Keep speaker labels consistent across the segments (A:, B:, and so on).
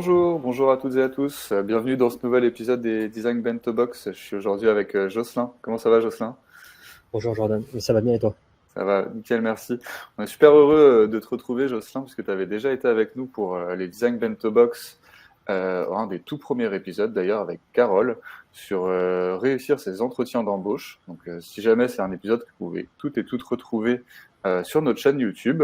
A: Bonjour à toutes et à tous. Bienvenue dans ce nouvel épisode des Design Bento Box. Je suis aujourd'hui avec Jocelyn. Comment ça va, Jocelyn?
B: Bonjour Jordan, mais ça va bien et toi?
A: Ça va, nickel, merci. On est super heureux de te retrouver, Jocelyn, parce que tu avais déjà été avec nous pour les Design Bento Box, un des tout premiers épisodes d'ailleurs avec Carole, sur réussir ses entretiens d'embauche. Donc, si jamais c'est un épisode que vous pouvez toutes et toutes retrouver sur notre chaîne YouTube.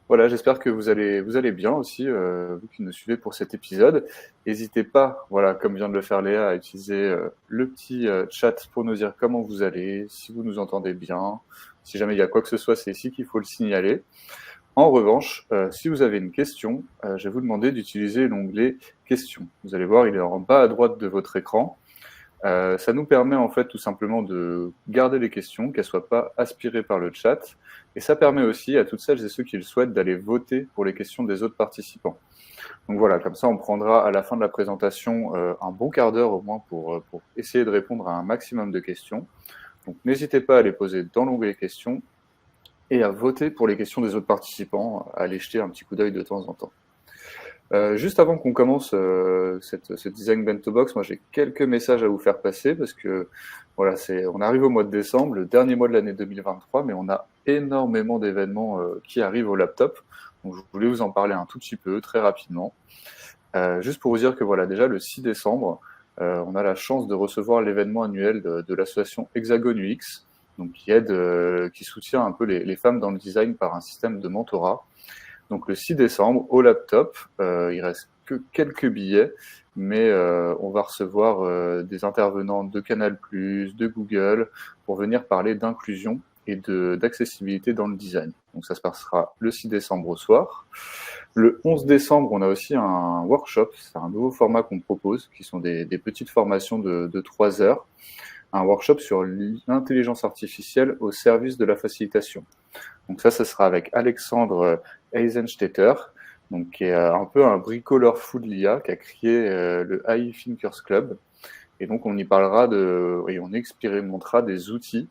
A: Voilà, j'espère que vous allez bien aussi, vous qui nous suivez pour cet épisode. N'hésitez pas, voilà, comme vient de le faire Léa, à utiliser le petit chat pour nous dire comment vous allez, si vous nous entendez bien. Si jamais il y a quoi que ce soit, c'est ici qu'il faut le signaler. En revanche, si vous avez une question, je vais vous demander d'utiliser l'onglet questions. Vous allez voir, il est en bas à droite de votre écran. Ça nous permet en fait tout simplement de garder les questions, qu'elles ne soient pas aspirées par le chat. Et ça permet aussi à toutes celles et ceux qui le souhaitent d'aller voter pour les questions des autres participants. Donc voilà, comme ça on prendra à la fin de la présentation un bon quart d'heure au moins pour essayer de répondre à un maximum de questions. Donc n'hésitez pas à les poser dans l'onglet questions et à voter pour les questions des autres participants, à aller jeter un petit coup d'œil de temps en temps. Juste avant qu'on commence ce Design Bento Box, moi j'ai quelques messages à vous faire passer parce que voilà, on arrive au mois de décembre, le dernier mois de l'année 2023, mais on a énormément d'événements qui arrivent au laptop. Donc je voulais vous en parler un tout petit peu, très rapidement. Juste pour vous dire que voilà, déjà le 6 décembre, on a la chance de recevoir l'événement annuel de l'association Hexagon UX, donc qui soutient un peu les femmes dans le design par un système de mentorat. Donc le 6 décembre, au laptop, il reste que quelques billets, mais on va recevoir des intervenants de Canal+, de Google, pour venir parler d'inclusion et d'accessibilité dans le design. Donc ça se passera le 6 décembre au soir. Le 11 décembre, on a aussi un workshop, c'est un nouveau format qu'on propose, qui sont des petites formations de 3 heures. Un workshop sur l'intelligence artificielle au service de la facilitation. Donc ça sera avec Alexandre Eisenstetter, donc qui est un peu un bricoleur fou de l'IA, qui a créé le AI Thinkers Club. Et donc on y parlera et on expérimentera des outils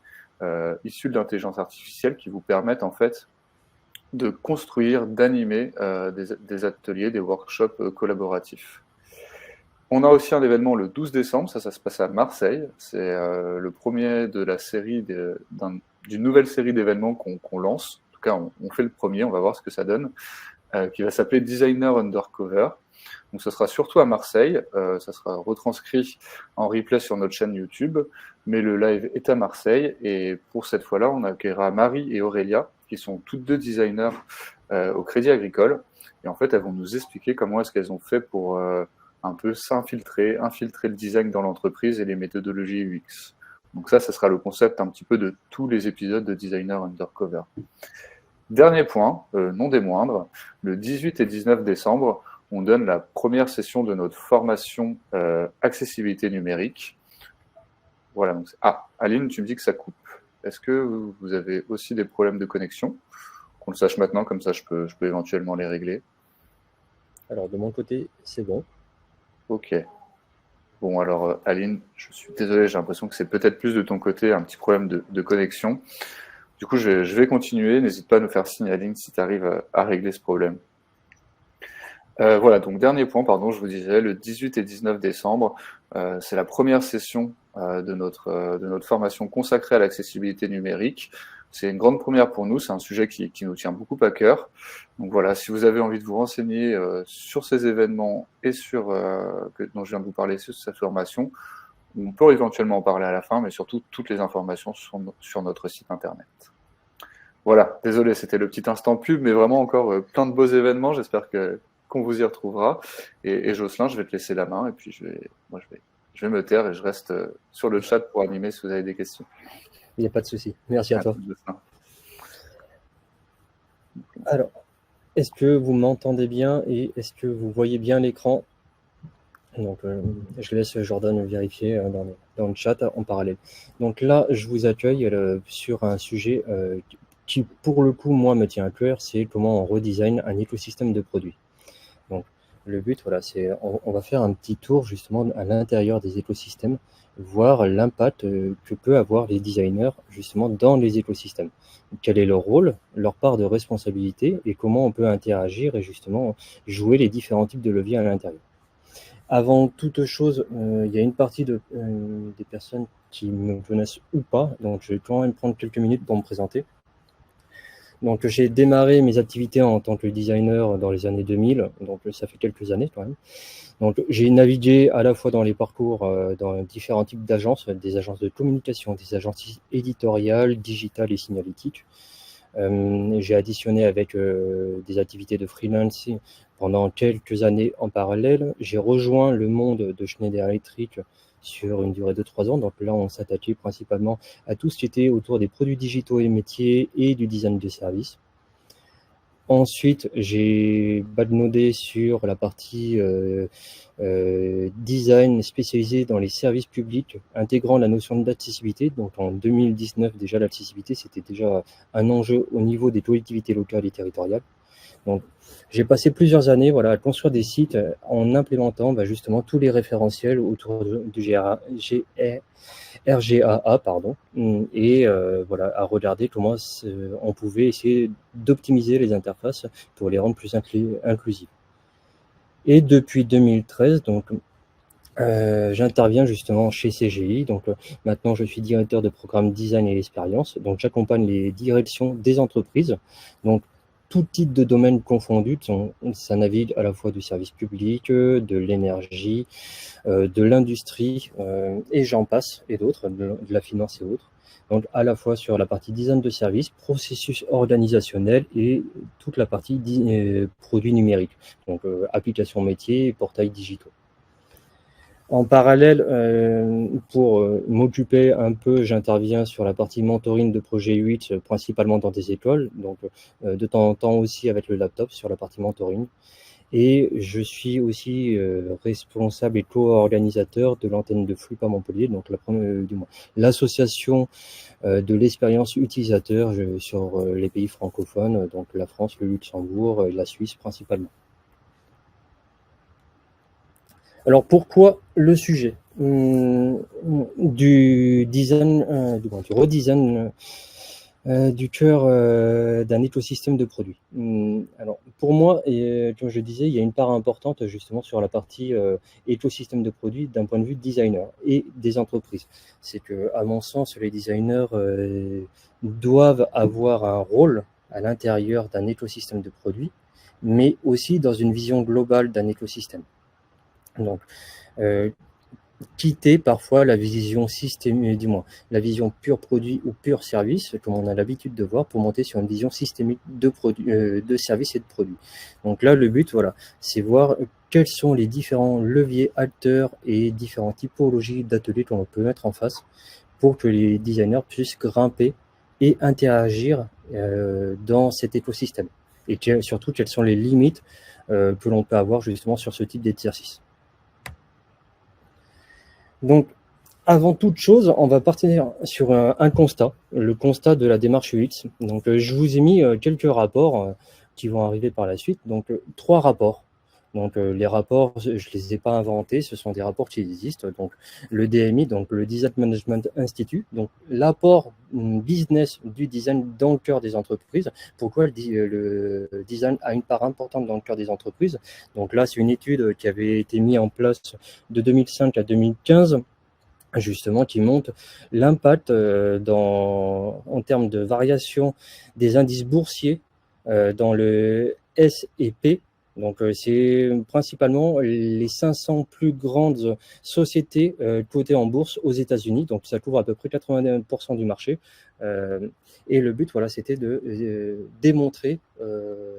A: issus de l'intelligence artificielle qui vous permettent en fait de construire, d'animer des ateliers, des workshops collaboratifs. On a aussi un événement le 12 décembre, ça se passe à Marseille. C'est le premier de la série d'une nouvelle série d'événements qu'on lance. En tout cas, on fait le premier, on va voir ce que ça donne, qui va s'appeler Designer Undercover. Donc ce sera surtout à Marseille, ça sera retranscrit en replay sur notre chaîne YouTube, mais le live est à Marseille, et pour cette fois-là, on accueillera Marie et Aurélia, qui sont toutes deux designers au Crédit Agricole, et en fait, elles vont nous expliquer comment est-ce qu'elles ont fait pour un peu infiltrer le design dans l'entreprise et les méthodologies UX. Donc ça sera le concept un petit peu de tous les épisodes de Designer Undercover. Dernier point, non des moindres, le 18 et 19 décembre, on donne la première session de notre formation accessibilité numérique. Voilà. Donc Aline, tu me dis que ça coupe. Est-ce que vous avez aussi des problèmes de connexion? Qu'on le sache maintenant, comme ça je peux éventuellement les régler.
B: Alors de mon côté, c'est bon.
A: Ok. Bon, alors Aline, je suis désolé, j'ai l'impression que c'est peut-être plus de ton côté, un petit problème de connexion. Du coup, je vais continuer. N'hésite pas à nous faire signe, Aline, si tu arrives à régler ce problème. Voilà, donc dernier point, pardon, je vous disais, le 18 et 19 décembre, c'est la première session de notre formation consacrée à l'accessibilité numérique. C'est une grande première pour nous, c'est un sujet qui nous tient beaucoup à cœur. Donc voilà, si vous avez envie de vous renseigner sur ces événements et dont je viens de vous parler, sur cette formation, on peut éventuellement en parler à la fin, mais surtout, toutes les informations sont sur notre site internet. Voilà, désolé, c'était le petit instant pub, mais vraiment encore plein de beaux événements, j'espère qu'on vous y retrouvera. Et Jocelyn, je vais te laisser la main, et puis je vais me taire et je reste sur le chat pour animer si vous avez des questions.
B: Il n'y a pas de souci. Merci à toi. Alors, est-ce que vous m'entendez bien et est-ce que vous voyez bien l'écran? Donc, je laisse Jordan vérifier dans le chat en parallèle. Donc là, je vous accueille sur un sujet qui, pour le coup, moi, me tient à cœur, c'est comment on redesign un écosystème de produits. Donc, le but, voilà, c'est on va faire un petit tour justement à l'intérieur des écosystèmes, voir l'impact que peut avoir les designers justement dans les écosystèmes. Quel est leur rôle, leur part de responsabilité et comment on peut interagir et justement jouer les différents types de leviers à l'intérieur. Avant toute chose, il y a une partie des personnes qui me connaissent ou pas, donc je vais quand même prendre quelques minutes pour me présenter. Donc j'ai démarré mes activités en tant que designer dans les années 2000, donc ça fait quelques années quand même. Donc j'ai navigué à la fois dans les parcours dans différents types d'agences, des agences de communication, des agences éditoriales, digitales et signalétiques. J'ai additionné avec des activités de freelance pendant quelques années en parallèle. J'ai rejoint le monde de Schneider Electric sur une durée de 3 ans. Donc là, on s'attaquait principalement à tout ce qui était autour des produits digitaux et métiers et du design de services. Ensuite, j'ai badnodé sur la partie design spécialisé dans les services publics, intégrant la notion d'accessibilité. Donc en 2019, déjà, l'accessibilité, c'était déjà un enjeu au niveau des collectivités locales et territoriales. Donc, j'ai passé plusieurs années à construire des sites en implémentant justement tous les référentiels autour du RGAA, et à regarder comment on pouvait essayer d'optimiser les interfaces pour les rendre plus inclusives. Et depuis 2013, j'interviens justement chez CGI. Donc maintenant, je suis directeur de programme design et expérience. Donc j'accompagne les directions des entreprises. Donc tout type de domaine confondu, ça navigue à la fois du service public, de l'énergie, de l'industrie, et j'en passe, et d'autres, de la finance et autres. Donc à la fois sur la partie design de service, processus organisationnel et toute la partie produits numériques, donc applications métiers et portails digitaux. En parallèle, pour m'occuper un peu, j'interviens sur la partie mentoring de projet UX, principalement dans des écoles, donc de temps en temps aussi avec le laptop sur la partie mentoring. Et je suis aussi responsable et co-organisateur de l'antenne de Flux à Montpellier, donc l'association de l'expérience utilisateur sur les pays francophones, donc la France, le Luxembourg et la Suisse principalement. Alors pourquoi le sujet du design, du redesign du cœur d'un écosystème de produits. Alors pour moi, et comme je disais, il y a une part importante justement sur la partie écosystème de produits d'un point de vue designer et des entreprises. C'est que, à mon sens, les designers doivent avoir un rôle à l'intérieur d'un écosystème de produits, mais aussi dans une vision globale d'un écosystème. Donc, quitter parfois la vision systémique, la vision pure produit ou pure service, comme on a l'habitude de voir, pour monter sur une vision systémique de services et de produits. Donc là, le but, c'est voir quels sont les différents leviers, acteurs et différentes typologies d'ateliers qu'on peut mettre en face pour que les designers puissent grimper et interagir dans cet écosystème. Et surtout, quelles sont les limites que l'on peut avoir justement sur ce type d'exercice. Donc, avant toute chose, on va partir sur un constat, le constat de la démarche UX. Donc, je vous ai mis quelques rapports qui vont arriver par la suite. Donc, 3 rapports. Donc, les rapports, je ne les ai pas inventés, ce sont des rapports qui existent. Donc, le DMI, donc le Design Management Institute, donc l'apport business du design dans le cœur des entreprises. Pourquoi le design a une part importante dans le cœur des entreprises? Donc là, c'est une étude qui avait été mise en place de 2005 à 2015, justement, qui montre l'impact en termes de variation des indices boursiers dans le S et P. Donc, c'est principalement les 500 plus grandes sociétés cotées en bourse aux États-Unis. Donc, ça couvre à peu près 81% du marché. Et le but, c'était de démontrer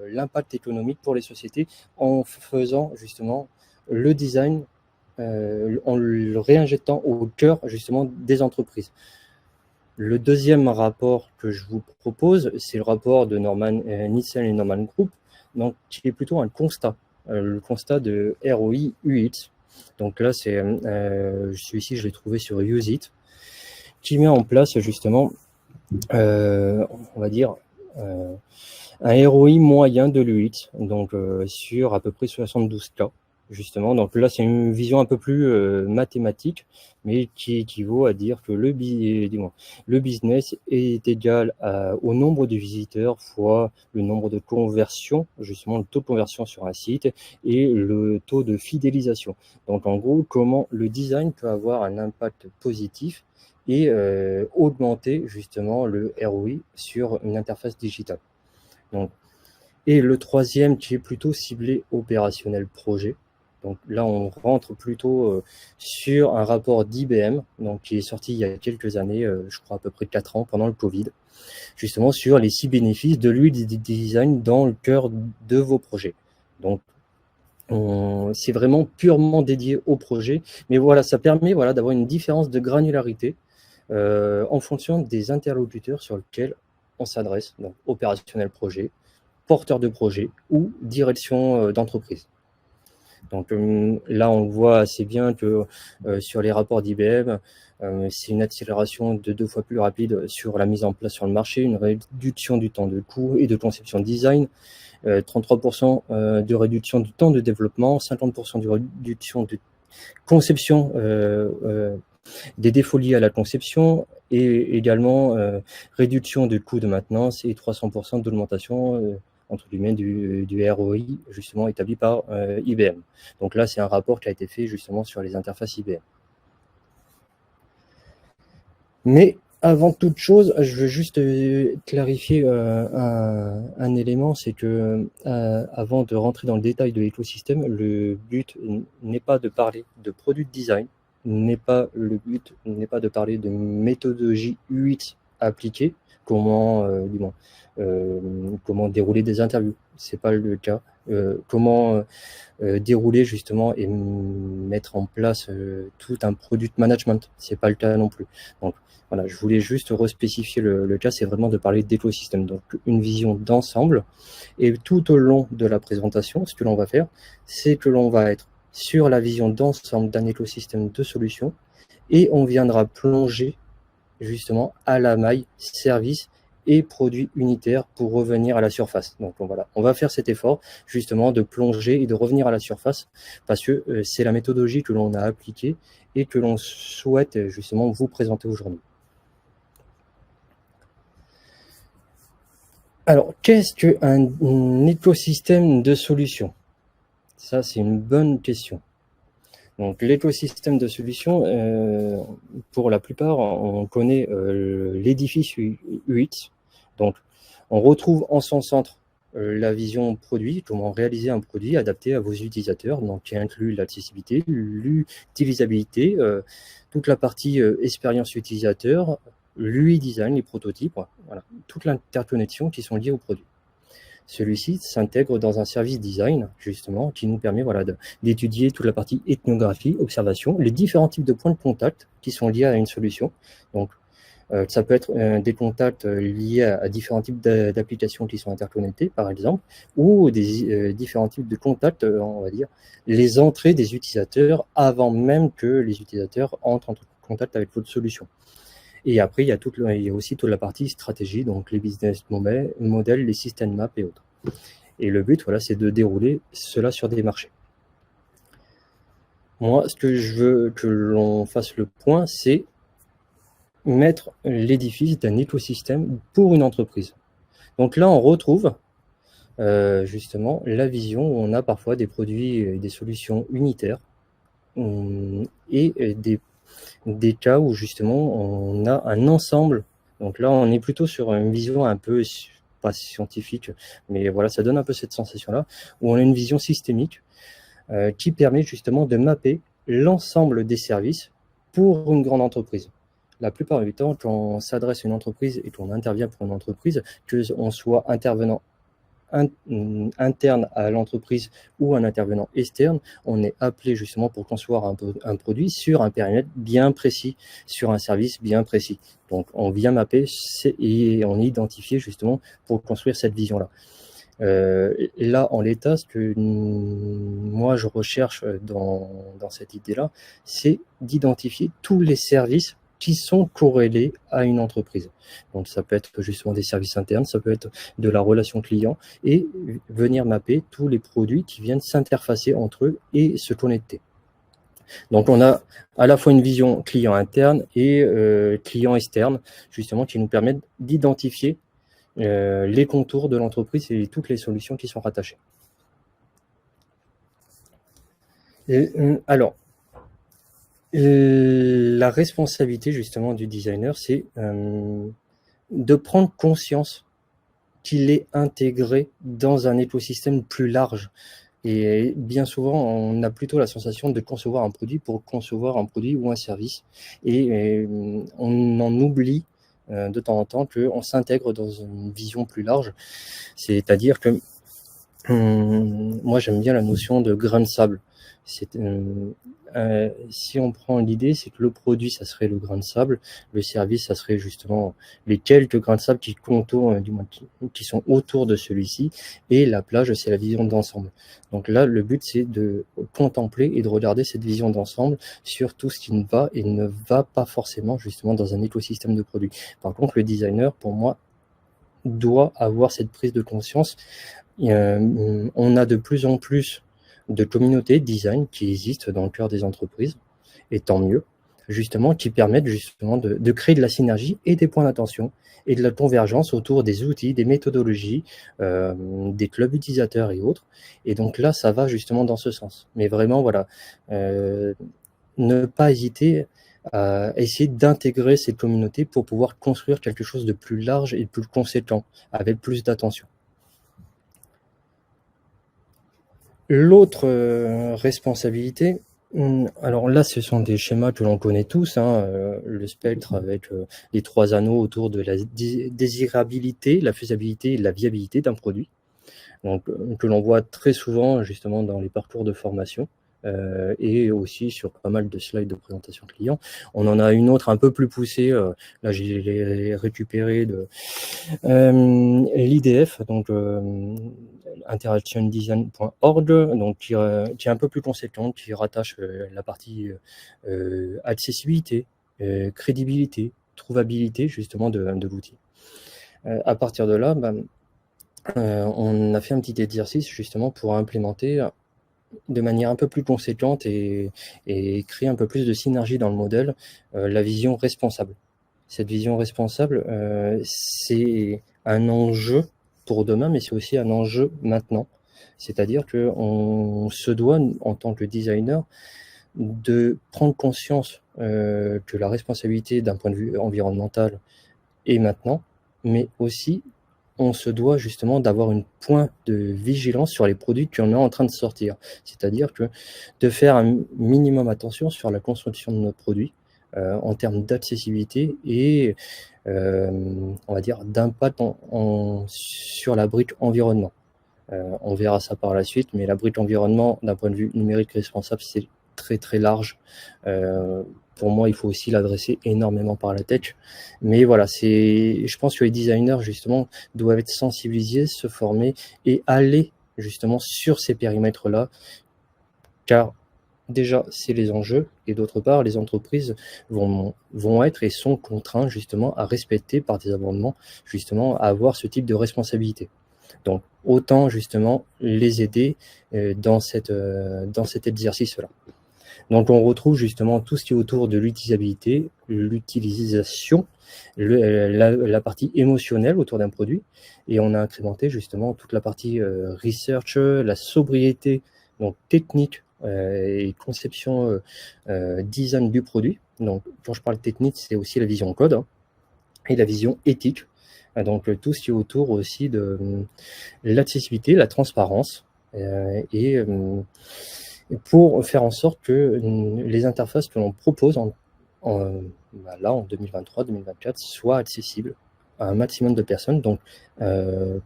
B: l'impact économique pour les sociétés en faisant justement le design, en le réinjectant au cœur justement des entreprises. Le deuxième rapport que je vous propose, c'est le rapport de Nielsen et Norman Group, donc qui est plutôt un constat, le constat de ROI UX. Donc là, celui-ci, je l'ai trouvé sur Useit, qui met en place justement, on va dire, un ROI moyen de l'UX, donc sur à peu près 72 cas. justement. Donc là, c'est une vision un peu plus mathématique, mais qui équivaut à dire que le business est égal au nombre de visiteurs fois le nombre de conversions, justement le taux de conversion sur un site et le taux de fidélisation. Donc en gros, comment le design peut avoir un impact positif et augmenter justement le ROI sur une interface digitale. Donc, et le troisième qui est plutôt ciblé opérationnel projet. Donc là, on rentre plutôt sur un rapport d'IBM, donc qui est sorti il y a quelques années, je crois à peu près 4 ans, pendant le Covid, justement sur les 6 bénéfices de l'UI design dans le cœur de vos projets. Donc, c'est vraiment purement dédié au projet, mais voilà, ça permet d'avoir une différence de granularité en fonction des interlocuteurs sur lesquels on s'adresse, donc opérationnel projet, porteur de projet ou direction d'entreprise. Donc là, on voit assez bien que sur les rapports d'IBM, c'est une accélération de 2 fois plus rapide sur la mise en place sur le marché, une réduction du temps de coût et de conception design, 33% de réduction du temps de développement, 50% de réduction de conception des défauts liés à la conception et également réduction de coûts de maintenance et 300% d'augmentation entre guillemets du ROI justement établi par IBM. Donc là, c'est un rapport qui a été fait justement sur les interfaces IBM. Mais avant toute chose, je veux juste clarifier un élément, c'est que avant de rentrer dans le détail de l'écosystème, le but n'est pas de parler de product design, le but n'est pas de parler de méthodologie UX appliquée, comment dérouler des interviews, c'est pas le cas. Comment dérouler justement et mettre en place tout un product management, c'est pas le cas non plus. Donc voilà, je voulais juste respécifier le cas, c'est vraiment de parler d'écosystème, donc une vision d'ensemble. Et tout au long de la présentation, ce que l'on va faire, c'est que l'on va être sur la vision d'ensemble d'un écosystème de solutions et on viendra plonger justement à la maille service et produits unitaires pour revenir à la surface. Donc voilà, on va faire cet effort justement de plonger et de revenir à la surface parce que c'est la méthodologie que l'on a appliquée et que l'on souhaite justement vous présenter aujourd'hui. Alors, qu'est-ce qu'un écosystème de solutions? Ça, c'est une bonne question. Donc, l'écosystème de solutions, pour la plupart, on connaît l'édifice UX. Donc, on retrouve en son centre la vision produit, comment réaliser un produit adapté à vos utilisateurs, donc qui inclut l'accessibilité, l'utilisabilité, toute la partie expérience utilisateur, l'UI design, les prototypes, voilà, toute l'interconnexion qui sont liées au produit. Celui-ci s'intègre dans un service design, justement, qui nous permet d'étudier toute la partie ethnographie, observation, les différents types de points de contact qui sont liés à une solution. Donc, ça peut être des contacts liés à différents types d'applications qui sont interconnectées, par exemple, ou des différents types de contacts, on va dire, les entrées des utilisateurs avant même que les utilisateurs entrent en contact avec votre solution. Et après, il y a aussi toute la partie stratégie, donc les business models, les system maps et autres. Et le but, c'est de dérouler cela sur des marchés. Moi, ce que je veux que l'on fasse le point, c'est mettre l'édifice d'un écosystème pour une entreprise. Donc là, on retrouve justement la vision où on a parfois des produits et des solutions unitaires et des cas où justement on a un ensemble. Donc là, on est plutôt sur une vision un peu, pas scientifique, mais voilà, ça donne un peu cette sensation-là, où on a une vision systémique qui permet justement de mapper l'ensemble des services pour une grande entreprise. La plupart du temps, quand on s'adresse à une entreprise et qu'on intervient pour une entreprise, qu'on soit intervenant interne à l'entreprise ou un intervenant externe, on est appelé justement pour concevoir un produit sur un périmètre bien précis, sur un service bien précis. Donc on vient mapper et on est identifié justement pour construire cette vision-là. Là, en l'état, ce que moi je recherche dans cette idée-là, c'est d'identifier tous les services qui sont corrélés à une entreprise. Donc ça peut être justement des services internes, ça peut être de la relation client et venir mapper tous les produits qui viennent s'interfacer entre eux et se connecter. Donc on a à la fois une vision client interne et client externe, justement, qui nous permettent d'identifier les contours de l'entreprise et toutes les solutions qui sont rattachées. Alors, la responsabilité justement du designer, c'est de prendre conscience qu'il est intégré dans un écosystème plus large. Et bien souvent, on a plutôt la sensation de concevoir un produit pour concevoir un produit ou un service. Et on en oublie de temps en temps qu'on s'intègre dans une vision plus large. C'est-à-dire que moi, j'aime bien la notion de grain de sable. Si on prend l'idée, c'est que le produit, ça serait le grain de sable, le service, ça serait justement les quelques grains de sable qui contournent, qui sont autour de celui-ci, et la plage, c'est la vision d'ensemble. Donc là, le but, c'est de contempler et de regarder cette vision d'ensemble sur tout ce qui ne va et ne va pas forcément justement dans un écosystème de produits. Par contre, le designer, pour moi, doit avoir cette prise de conscience. On a de plus en plus de communautés design qui existent dans le cœur des entreprises, et tant mieux, justement, qui permettent justement de créer de la synergie et des points d'attention et de la convergence autour des outils, des méthodologies, des clubs utilisateurs et autres. Et donc là, ça va justement dans ce sens. Mais vraiment, voilà, ne pas hésiter à essayer d'intégrer cette communauté pour pouvoir construire quelque chose de plus large et de plus conséquent, avec plus d'attention. L'autre responsabilité, alors là, ce sont des schémas que l'on connaît tous, hein, le spectre avec les 3 anneaux autour de la désirabilité, la faisabilité et la viabilité d'un produit, donc, que l'on voit très souvent justement dans les parcours de formation et aussi sur pas mal de slides de présentation client. On en a une autre un peu plus poussée, là je l'ai récupérée de l'IDF, donc interactiondesign.org, donc qui est un peu plus conséquente, qui rattache la partie accessibilité, crédibilité, trouvabilité justement de l'outil. À partir de là, on a fait un petit exercice justement pour implémenter de manière un peu plus conséquente et créer un peu plus de synergie dans le modèle, la vision responsable. Cette vision responsable, c'est un enjeu pour demain, mais c'est aussi un enjeu maintenant. C'est-à-dire qu'on se doit, en tant que designer, de prendre conscience que la responsabilité d'un point de vue environnemental est maintenant, mais aussi on se doit justement d'avoir une point de vigilance sur les produits qu'on est en train de sortir. C'est-à-dire que de faire un minimum attention sur la construction de nos produits en termes d'accessibilité et on va dire d'impact sur la brique environnement. On verra ça par la suite, mais la brique environnement, d'un point de vue numérique responsable, c'est très très large. Pour moi, il faut aussi l'adresser énormément par la tech. Mais voilà, je pense que les designers, justement, doivent être sensibilisés, se former et aller justement sur ces périmètres-là, car déjà, c'est les enjeux, et d'autre part, les entreprises vont être et sont contraintes justement à respecter par des amendements, justement, à avoir ce type de responsabilité. Donc, autant justement les aider dans cet exercice-là. Donc, on retrouve justement tout ce qui est autour de l'utilisabilité, l'utilisation, la partie émotionnelle autour d'un produit, et on a incrémenté justement toute la partie research, la sobriété, donc technique et conception design du produit. Donc, quand je parle technique, c'est aussi la vision code et la vision éthique. Donc, tout ce qui est autour aussi de l'accessibilité, la transparence et pour faire en sorte que les interfaces que l'on propose là, en 2023-2024 soient accessibles à un maximum de personnes, donc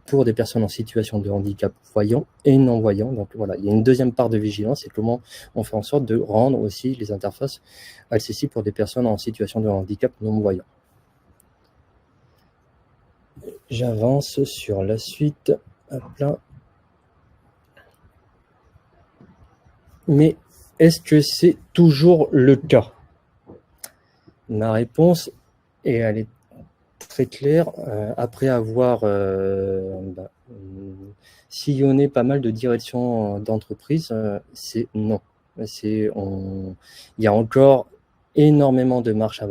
B: pour des personnes en situation de handicap voyants et non-voyants. Donc voilà, il y a une deuxième part de vigilance, c'est comment on fait en sorte de rendre aussi les interfaces accessibles pour des personnes en situation de handicap non-voyants. J'avance sur la suite. Hop là. Mais est-ce que c'est toujours le cas? Ma réponse, et elle est très claire, après avoir sillonné pas mal de directions d'entreprise, c'est non. Il y a encore énormément de marches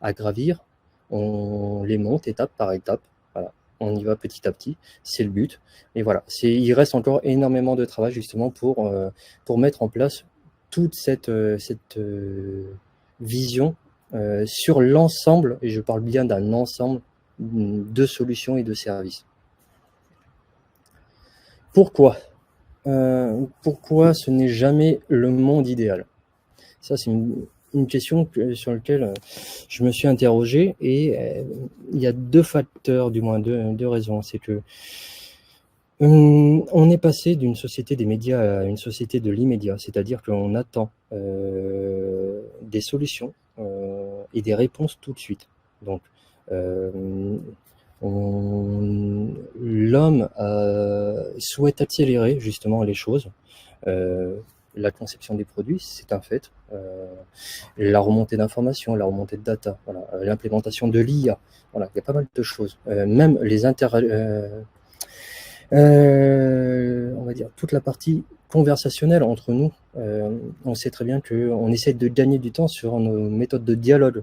B: à gravir. On les monte étape par étape. Voilà. On y va petit à petit. C'est le but. Et voilà. Il reste encore énormément de travail justement pour mettre en place toute cette vision sur l'ensemble, et je parle bien d'un ensemble de solutions et de services. Pourquoi ce n'est jamais le monde idéal? Ça, c'est une question sur laquelle je me suis interrogé, et il y a deux facteurs, du moins deux raisons. C'est que on est passé d'une société des médias à une société de l'immédiat, c'est-à-dire qu'on attend des solutions et des réponses tout de suite. Donc, l'homme souhaite accélérer justement les choses. La conception des produits, c'est un fait. La remontée d'informations, la remontée de data, voilà, l'implémentation de l'IA. Voilà, il y a pas mal de choses. Même les on va dire toute la partie conversationnelle entre nous. On sait très bien qu'on essaie de gagner du temps sur nos méthodes de dialogue.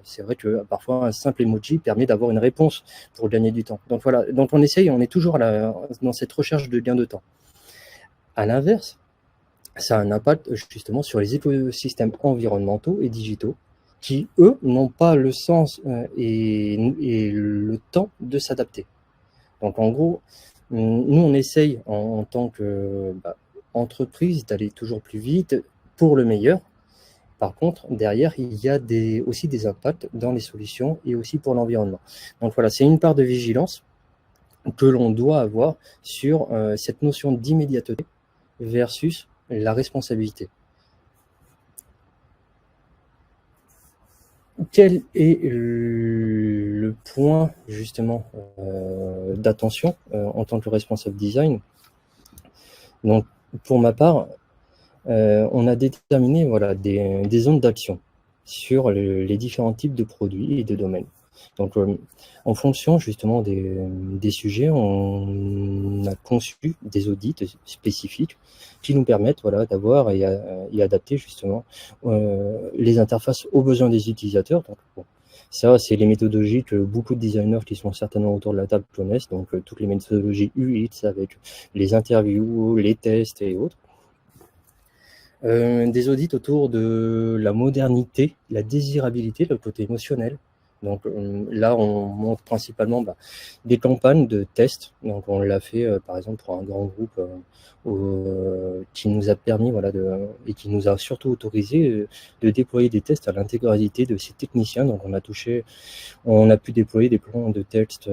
B: C'est vrai que parfois un simple emoji permet d'avoir une réponse pour gagner du temps. Donc voilà, donc on essaye, on est toujours dans cette recherche de gain de temps. À l'inverse, ça a un impact justement sur les écosystèmes environnementaux et digitaux qui, eux, n'ont pas le sens et le temps de s'adapter. Donc en gros, nous, on essaye en tant qu'entreprise d'aller toujours plus vite pour le meilleur. Par contre, derrière, il y a aussi des impacts dans les solutions et aussi pour l'environnement. Donc voilà, c'est une part de vigilance que l'on doit avoir sur cette notion d'immédiateté versus la responsabilité. Quel est le point justement d'attention en tant que responsable design? Donc, pour ma part, on a déterminé voilà, des zones d'action sur les différents types de produits et de domaines. Donc, en fonction justement des sujets, on a conçu des audits spécifiques qui nous permettent voilà, d'avoir et adapter justement les interfaces aux besoins des utilisateurs. Donc, bon, ça, c'est les méthodologies que beaucoup de designers qui sont certainement autour de la table connaissent. Donc, toutes les méthodologies UX avec les interviews, les tests et autres. Des audits autour de la modernité, la désirabilité, le côté émotionnel. Donc là, on montre principalement des campagnes de tests. Donc on l'a fait par exemple pour un grand groupe qui nous a permis et qui nous a surtout autorisé de déployer des tests à l'intégralité de ces techniciens. Donc on a pu déployer des plans de tests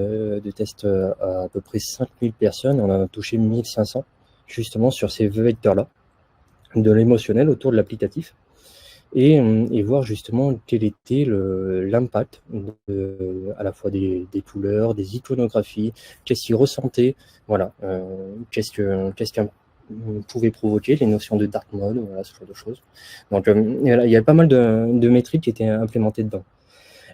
B: à peu près 5000 personnes. On a touché 1500 justement sur ces vecteurs-là de l'émotionnel autour de l'applicatif et voir justement quel était l'impact à la fois des couleurs, des iconographies, qu'est-ce qu'ils ressentaient, voilà, qu'est-ce qu'un pouvait provoquer, les notions de dark mode, voilà, ce genre de choses. Donc il y a pas mal de métriques qui étaient implémentées dedans.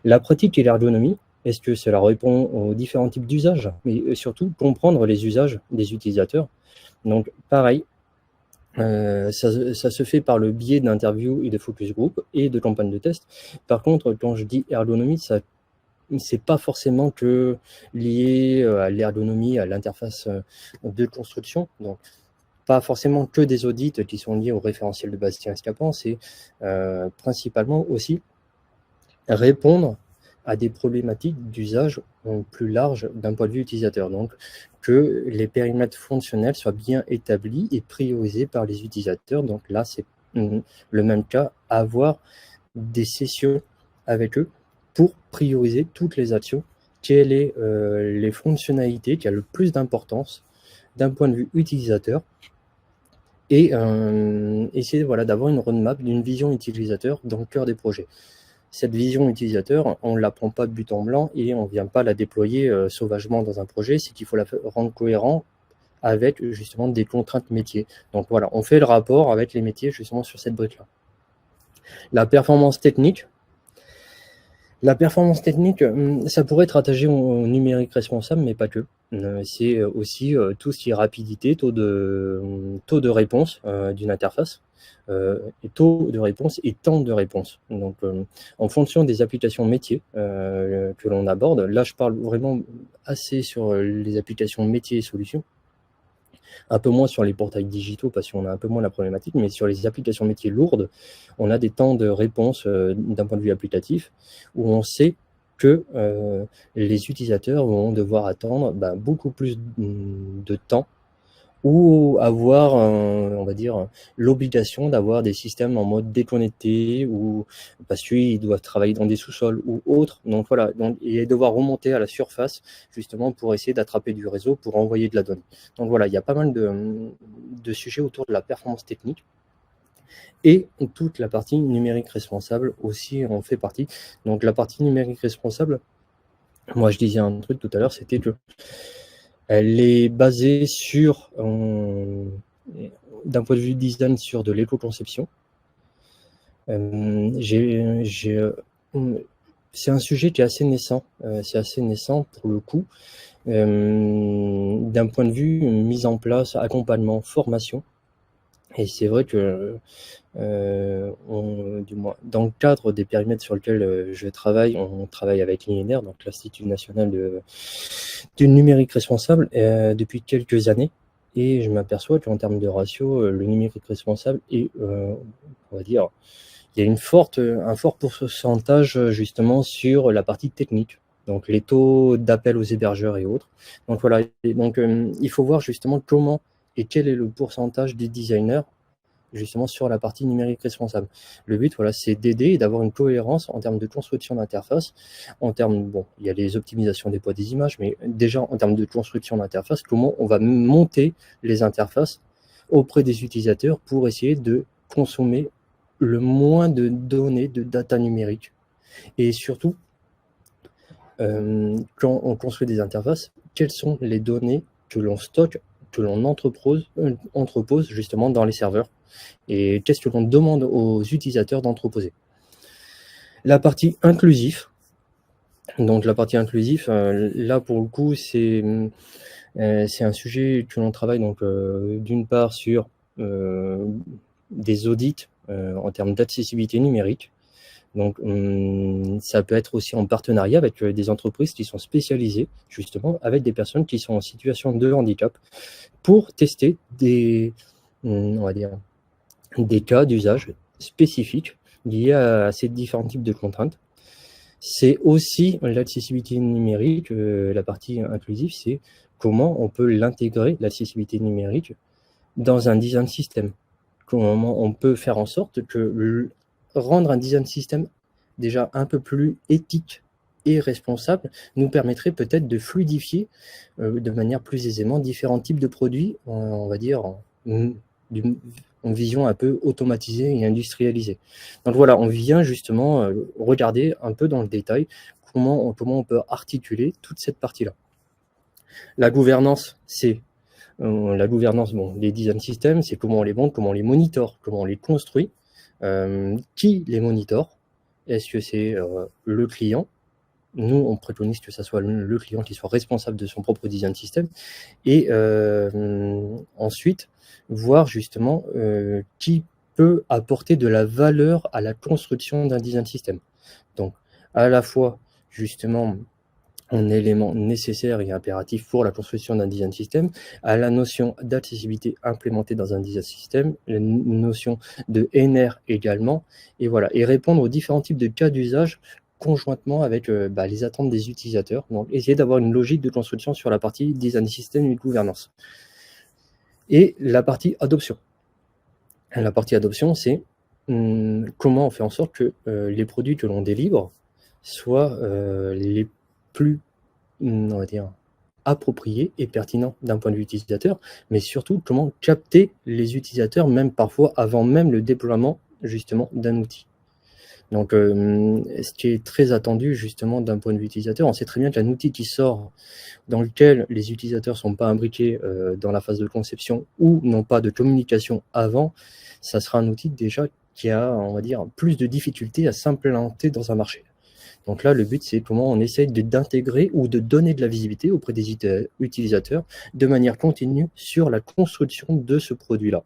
B: La pratique et l'ergonomie, est-ce que cela répond aux différents types d'usages, mais surtout comprendre les usages des utilisateurs. Donc pareil, ça se fait par le biais d'interviews et de focus group et de campagnes de test. Par contre, quand je dis ergonomie, c'est pas forcément que lié à l'ergonomie, à l'interface de construction. Donc, pas forcément que des audits qui sont liés au référentiel de Bastien Escapan, c'est principalement aussi répondre à des problématiques d'usage plus larges d'un point de vue utilisateur. Donc, que les périmètres fonctionnels soient bien établis et priorisés par les utilisateurs. Donc là, c'est le même cas, avoir des sessions avec eux pour prioriser toutes les actions. Quelles sont les fonctionnalités qui ont le plus d'importance d'un point de vue utilisateur et essayer d'avoir une roadmap d'une vision utilisateur dans le cœur des projets. Cette vision utilisateur, on ne la prend pas de but en blanc et on ne vient pas la déployer sauvagement dans un projet, c'est qu'il faut la rendre cohérent avec justement des contraintes métiers. Donc voilà, on fait le rapport avec les métiers justement sur cette brique-là. La performance technique, La performance technique, ça pourrait être attaché au numérique responsable, mais pas que. C'est aussi tout ce qui est rapidité, taux de réponse d'une interface, et taux de réponse et temps de réponse. Donc, en fonction des applications métiers que l'on aborde, là, je parle vraiment assez sur les applications métiers et solutions, un peu moins sur les portails digitaux parce qu'on a un peu moins la problématique, mais sur les applications métiers lourdes, on a des temps de réponse d'un point de vue applicatif où on sait que les utilisateurs vont devoir attendre beaucoup plus de temps ou avoir, on va dire, l'obligation d'avoir des systèmes en mode déconnecté ou parce qu'ils doivent travailler dans des sous-sols ou autres. Donc voilà, et devoir remonter à la surface justement pour essayer d'attraper du réseau pour envoyer de la donnée. Donc voilà, il y a pas mal de sujets autour de la performance technique. Et toute la partie numérique responsable aussi en fait partie. Donc la partie numérique responsable, moi je disais un truc tout à l'heure, c'était que elle est basée sur, d'un point de vue design, sur de l'éco-conception. C'est un sujet qui est assez naissant. C'est assez naissant pour le coup. D'un point de vue mise en place, accompagnement, formation. Et c'est vrai que, du moins, dans le cadre des périmètres sur lesquels je travaille, on travaille avec l'INR, donc l'Institut national du numérique responsable, depuis quelques années. Et je m'aperçois qu'en termes de ratio, le numérique responsable est, on va dire, il y a un fort pourcentage justement sur la partie technique. Donc les taux d'appel aux hébergeurs et autres. Donc voilà, il faut voir justement comment et quel est le pourcentage des designers justement sur la partie numérique responsable. Le but, voilà, c'est d'aider et d'avoir une cohérence en termes de construction d'interface, en termes, bon, il y a les optimisations des poids des images, mais déjà en termes de construction d'interface, comment on va monter les interfaces auprès des utilisateurs pour essayer de consommer le moins de données, de data numérique. Et surtout, quand on construit des interfaces, quelles sont les données que l'on stocke, que l'on entrepose justement dans les serveurs, et qu'est-ce que l'on demande aux utilisateurs d'entreposer. La partie inclusive, donc la partie inclusive, là pour le coup c'est un sujet que l'on travaille donc d'une part sur des audits en termes d'accessibilité numérique. Donc, ça peut être aussi en partenariat avec des entreprises qui sont spécialisées, justement, avec des personnes qui sont en situation de handicap, pour tester on va dire, des cas d'usage spécifiques liés à ces différents types de contraintes. C'est aussi l'accessibilité numérique, la partie inclusive, c'est comment on peut l'intégrer, l'accessibilité numérique, dans un design system. Comment on peut faire en sorte que rendre un design system déjà un peu plus éthique et responsable nous permettrait peut-être de fluidifier de manière plus aisément différents types de produits, on va dire, en vision un peu automatisée et industrialisée. Donc voilà, on vient justement regarder un peu dans le détail comment on peut articuler toute cette partie-là. La gouvernance, c'est les design systems, c'est comment on les monte, comment on les monitore, comment on les construit, qui les monitore. Est-ce que c'est le client? Nous, on préconise que ce soit le client qui soit responsable de son propre design system. Et ensuite, voir justement qui peut apporter de la valeur à la construction d'un design system. Donc, à la fois, justement, un élément nécessaire et impératif pour la construction d'un design system, à la notion d'accessibilité implémentée dans un design system, la notion de NR également, et voilà, et répondre aux différents types de cas d'usage conjointement avec les attentes des utilisateurs. Donc, essayer d'avoir une logique de construction sur la partie design system et gouvernance. Et la partie adoption. La partie adoption, c'est comment on fait en sorte que les produits que l'on délivre soient les plus, on va dire, appropriés et pertinents d'un point de vue utilisateur, mais surtout comment capter les utilisateurs, même parfois avant même le déploiement justement d'un outil. Donc, ce qui est très attendu justement d'un point de vue utilisateur, on sait très bien qu'un outil qui sort dans lequel les utilisateurs ne sont pas imbriqués dans la phase de conception ou n'ont pas de communication avant, ça sera un outil déjà qui a, on va dire, plus de difficultés à s'implanter dans un marché. Donc là, le but, c'est comment on essaye d'intégrer ou de donner de la visibilité auprès des utilisateurs de manière continue sur la construction de ce produit-là.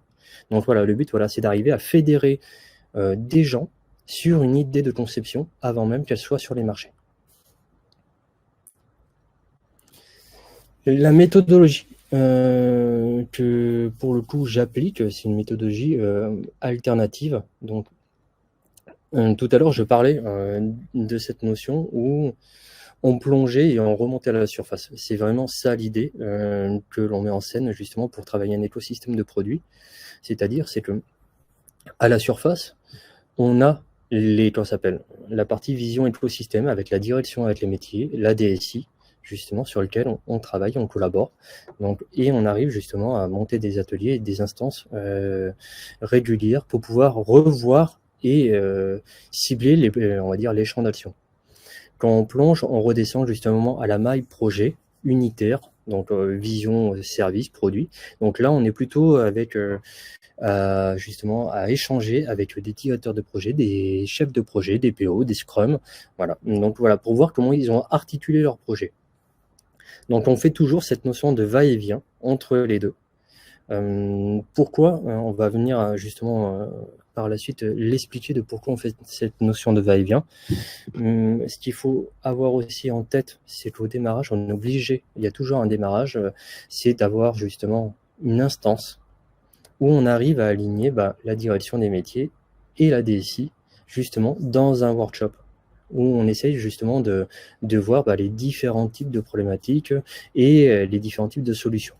B: Donc voilà, le but, voilà, c'est d'arriver à fédérer des gens sur une idée de conception avant même qu'elle soit sur les marchés. La méthodologie que pour le coup j'applique, c'est une méthodologie alternative. Donc tout à l'heure je parlais de cette notion où on plongeait et on remontait à la surface. C'est vraiment ça l'idée que l'on met en scène justement pour travailler un écosystème de produits. C'est-à-dire, c'est que à la surface, on a comment ça s'appelle, la partie vision écosystème avec la direction, avec les métiers, la DSI, justement, sur lequel on travaille, on collabore. Donc, et on arrive justement à monter des ateliers et des instances régulières pour pouvoir revoir et cibler on va dire, les champs d'action. Quand on plonge, on redescend justement à la maille projet unitaire, donc vision, service, produit. Donc là, on est plutôt avec justement à échanger avec des directeurs de projet, des chefs de projet, des PO, des Scrum. Voilà. Donc voilà, pour voir comment ils ont articulé leur projet. Donc on fait toujours cette notion de va-et-vient entre les deux. Pourquoi on va venir justement par la suite l'expliquer de pourquoi on fait cette notion de va-et-vient. Ce qu'il faut avoir aussi en tête, c'est qu'au démarrage, on est obligé, il y a toujours un démarrage, c'est d'avoir justement une instance où on arrive à aligner la direction des métiers et la DSI justement dans un workshop où on essaye justement de voir les différents types de problématiques et les différents types de solutions.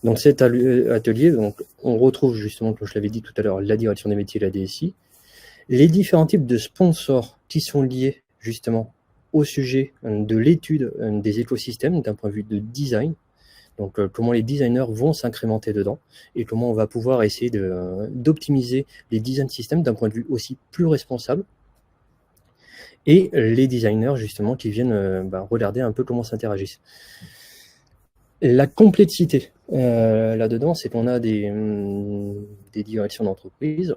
B: Donc cet atelier, donc, on retrouve justement, comme je l'avais dit tout à l'heure, la direction des métiers et la DSI, les différents types de sponsors qui sont liés justement au sujet de l'étude des écosystèmes d'un point de vue de design. Donc comment les designers vont s'incrémenter dedans et comment on va pouvoir essayer d'optimiser les design systems d'un point de vue aussi plus responsable. Et les designers justement qui viennent regarder un peu comment s'interagissent. La complexité là-dedans, c'est qu'on a des directions d'entreprise,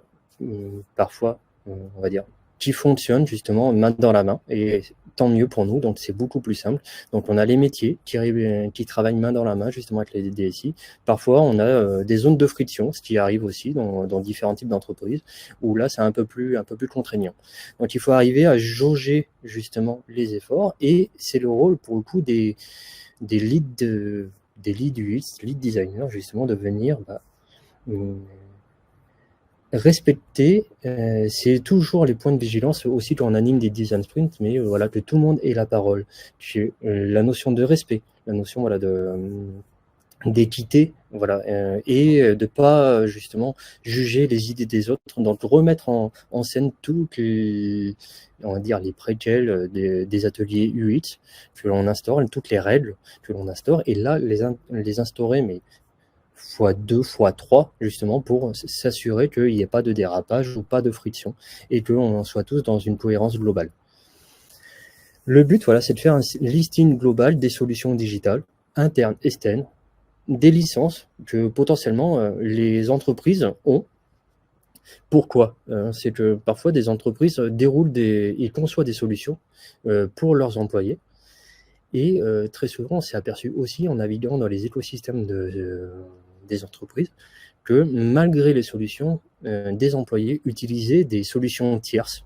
B: parfois, on va dire, qui fonctionnent justement main dans la main, et tant mieux pour nous, donc c'est beaucoup plus simple. Donc on a les métiers qui travaillent main dans la main justement avec les DSI. Parfois on a des zones de friction, ce qui arrive aussi dans différents types d'entreprises, où là c'est un peu plus contraignant. Donc il faut arriver à jauger justement les efforts, et c'est le rôle pour le coup des leads UX, lead designers justement, de venir respecter, c'est toujours les points de vigilance aussi quand on anime des design sprints, mais voilà, que tout le monde ait la parole, que la notion de respect, la notion d'équité, voilà, et de pas justement juger les idées des autres, donc remettre en scène toutes les, on va dire, les préquels des ateliers UX que l'on instaure, toutes les règles que l'on instaure, et là les instaurer, mais x2, x3, justement, pour s'assurer qu'il n'y ait pas de dérapage ou pas de friction, et qu'on soit tous dans une cohérence globale. Le but, voilà, c'est de faire un listing global des solutions digitales, internes, externes, des licences que potentiellement les entreprises ont. Pourquoi ? C'est que parfois des entreprises déroulent et conçoivent des solutions pour leurs employés. Et très souvent, on s'est aperçu aussi en naviguant dans les écosystèmes des entreprises que malgré les solutions des employés utilisaient des solutions tierces,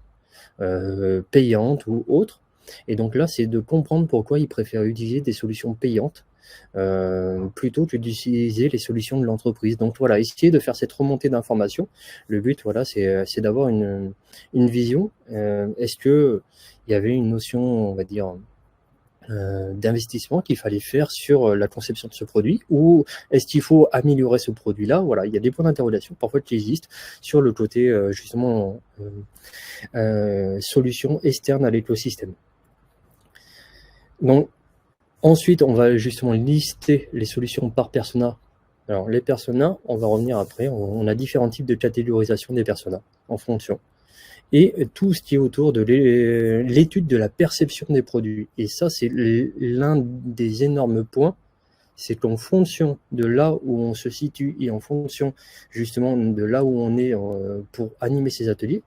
B: payantes ou autres. Et donc là, c'est de comprendre pourquoi ils préfèrent utiliser des solutions payantes plutôt que d'utiliser les solutions de l'entreprise. Donc voilà, essayer de faire cette remontée d'informations. Le but, voilà, c'est d'avoir une vision. Est-ce qu'il y avait une notion, on va dire, d'investissement qu'il fallait faire sur la conception de ce produit, ou est-ce qu'il faut améliorer ce produit-là? Voilà, il y a des points d'interrogation parfois qui existent sur le côté justement solution externe à l'écosystème. Donc ensuite, on va justement lister les solutions par persona. Alors les personas, on va revenir après, on a différents types de catégorisation des personas en fonction. Et tout ce qui est autour de l'étude de la perception des produits. Et ça, c'est l'un des énormes points, c'est qu'en fonction de là où on se situe et en fonction justement de là où on est pour animer ces ateliers,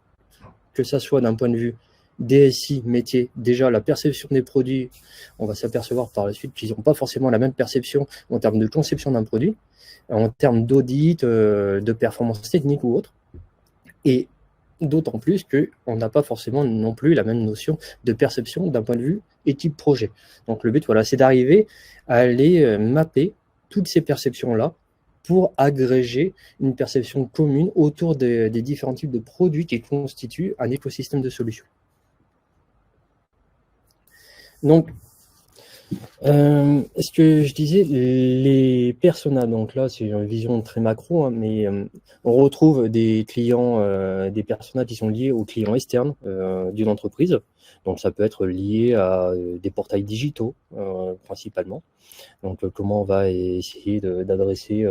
B: que ça soit d'un point de vue DSI, métier, déjà la perception des produits, on va s'apercevoir par la suite qu'ils n'ont pas forcément la même perception en termes de conception d'un produit, en termes d'audit, de performance technique ou autre. Et d'autant plus qu'on n'a pas forcément non plus la même notion de perception d'un point de vue équipe projet. Donc le but, voilà, c'est d'arriver à aller mapper toutes ces perceptions-là pour agréger une perception commune autour des différents types de produits qui constituent un écosystème de solutions. Donc, ce que je disais, les personas, donc là c'est une vision très macro, hein, mais on retrouve des clients, des personas qui sont liés aux clients externes d'une entreprise. Donc ça peut être lié à des portails digitaux principalement. Donc comment on va essayer d'adresser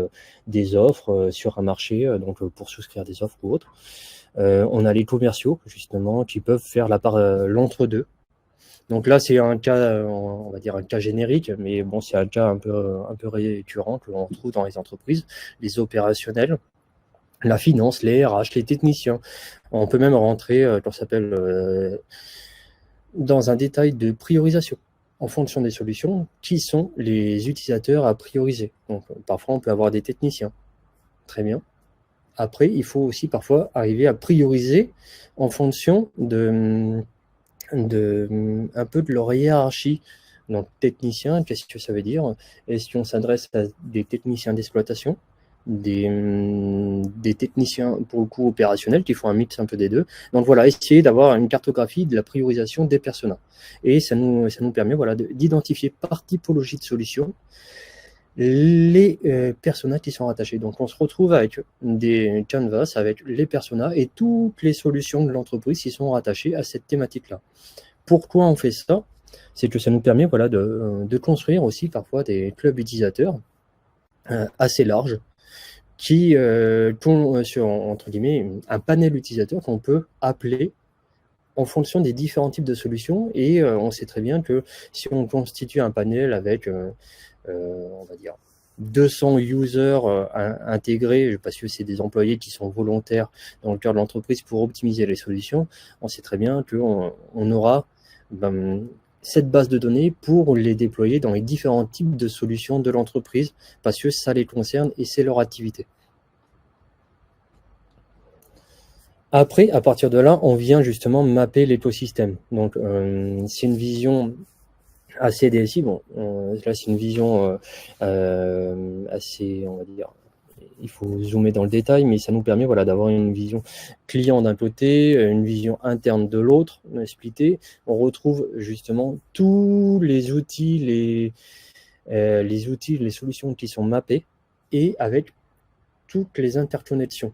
B: des offres sur un marché, donc pour souscrire des offres ou autres. On a les commerciaux justement qui peuvent faire la part l'entre-deux. Donc là, c'est un cas, on va dire un cas générique, mais bon, c'est un cas un peu récurrent que l'on retrouve dans les entreprises, les opérationnels, la finance, les RH, les techniciens. On peut même rentrer, quand ça s'appelle, dans un détail de priorisation en fonction des solutions, qui sont les utilisateurs à prioriser. Donc parfois, on peut avoir des techniciens. Très bien. Après, il faut aussi parfois arriver à prioriser en fonction un peu de leur hiérarchie. Donc technicien, qu'est-ce que ça veut dire? Est-ce qu'on s'adresse à des techniciens d'exploitation, des techniciens pour le coup opérationnels qui font un mix un peu des deux? Donc voilà, essayer d'avoir une cartographie de la priorisation des personas. Et ça nous permet voilà, d'identifier par typologie de solution les personas qui sont rattachés. Donc on se retrouve avec des canvas, avec les personas et toutes les solutions de l'entreprise qui sont rattachées à cette thématique-là. Pourquoi on fait ça? C'est que ça nous permet voilà, de construire aussi parfois des clubs utilisateurs assez larges qui ont sur, entre guillemets, un panel utilisateur qu'on peut appeler en fonction des différents types de solutions. Et on sait très bien que si on constitue un panel avec on va dire 200 users intégrés, parce que c'est des employés qui sont volontaires dans le cœur de l'entreprise pour optimiser les solutions, on sait très bien qu'on aura cette base de données pour les déployer dans les différents types de solutions de l'entreprise, parce que ça les concerne et c'est leur activité. Après, à partir de là, on vient justement mapper l'écosystème. Donc, c'est une vision assez DSI, bon, là c'est une vision assez, on va dire, il faut zoomer dans le détail, mais ça nous permet voilà, d'avoir une vision client d'un côté, une vision interne de l'autre, splittée. On retrouve justement tous les outils, les solutions qui sont mappées et avec toutes les interconnexions.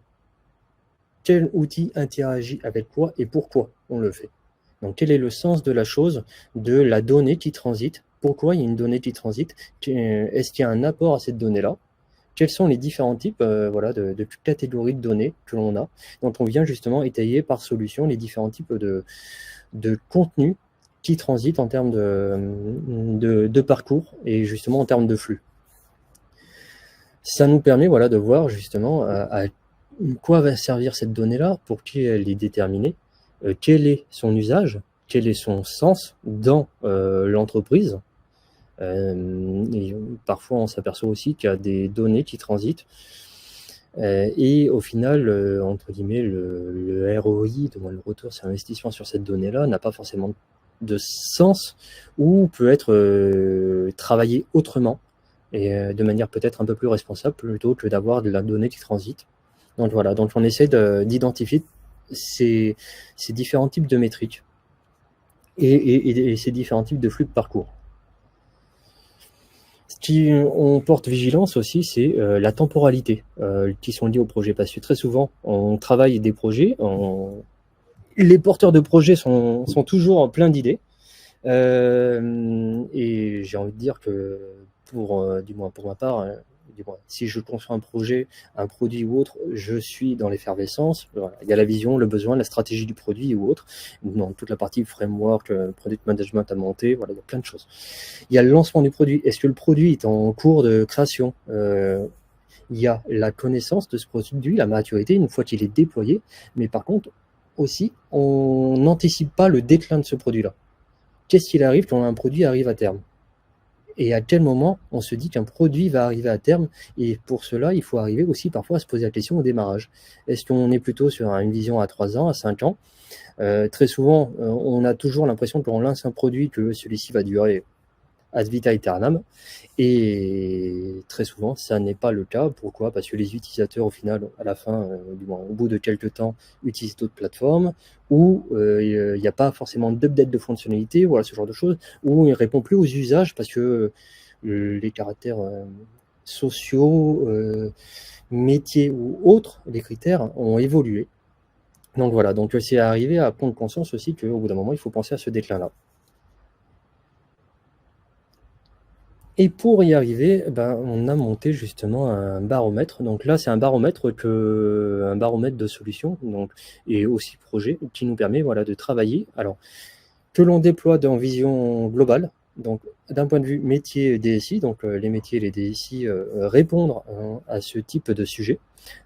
B: Quel outil interagit avec quoi et pourquoi on le fait? Donc, quel est le sens de la chose, de la donnée qui transite? Pourquoi il y a une donnée qui transite? Est-ce qu'il y a un apport à cette donnée-là? Quels sont les différents types voilà, de catégories de données que l'on a? Donc, on vient justement étayer par solution les différents types de contenus qui transitent en termes de parcours et justement en termes de flux. Ça nous permet voilà, de voir justement à quoi va servir cette donnée-là, pour qui elle est déterminée, quel est son usage, quel est son sens dans l'entreprise. Et parfois, on s'aperçoit aussi qu'il y a des données qui transitent. Et au final, entre guillemets, le ROI, le retour sur investissement sur cette donnée-là, n'a pas forcément de sens ou peut être travaillé autrement et de manière peut-être un peu plus responsable plutôt que d'avoir de la donnée qui transite. Donc voilà, donc on essaie d'identifier ces différents types de métriques et ces différents types de flux de parcours. Ce qui on porte vigilance aussi, c'est la temporalité qui sont liées au projet, parce que très souvent, on travaille des projets, les porteurs de projets sont toujours pleins d'idées, et j'ai envie de dire que du moins pour ma part, si je conçois un projet, un produit ou autre, je suis dans l'effervescence. Voilà. Il y a la vision, le besoin, la stratégie du produit ou autre. Dans toute la partie framework, product management à monter, voilà, il y a plein de choses. Il y a le lancement du produit. Est-ce que le produit est en cours de création? Il y a la connaissance de ce produit, la maturité, une fois qu'il est déployé. Mais par contre, aussi, on n'anticipe pas le déclin de ce produit-là. Qu'est-ce qu'il arrive quand un produit arrive à terme? Et à quel moment on se dit qu'un produit va arriver à terme? Et pour cela, il faut arriver aussi parfois à se poser la question au démarrage. Est-ce qu'on est plutôt sur une vision à 3 ans, à 5 ans? Très souvent, on a toujours l'impression quand on lance un produit que celui-ci va durer ad vitam aeternam. Et très souvent, ça n'est pas le cas. Pourquoi? Parce que les utilisateurs, au final, à la fin, du moins, au bout de quelques temps, utilisent d'autres plateformes, ou il n'y a pas forcément d'update de fonctionnalité, voilà, ce genre de choses, ou il ne répond plus aux usages parce que les caractères sociaux, métiers ou autres, les critères ont évolué. Donc voilà, donc c'est arrivé à prendre conscience aussi qu'au bout d'un moment, il faut penser à ce déclin-là. Et pour y arriver, on a monté justement un baromètre. Donc là, c'est un baromètre de solutions, donc, et aussi projet, qui nous permet de travailler. Alors, que l'on déploie en vision globale, donc d'un point de vue métier DSI, donc les métiers et les DSI répondre à ce type de sujet.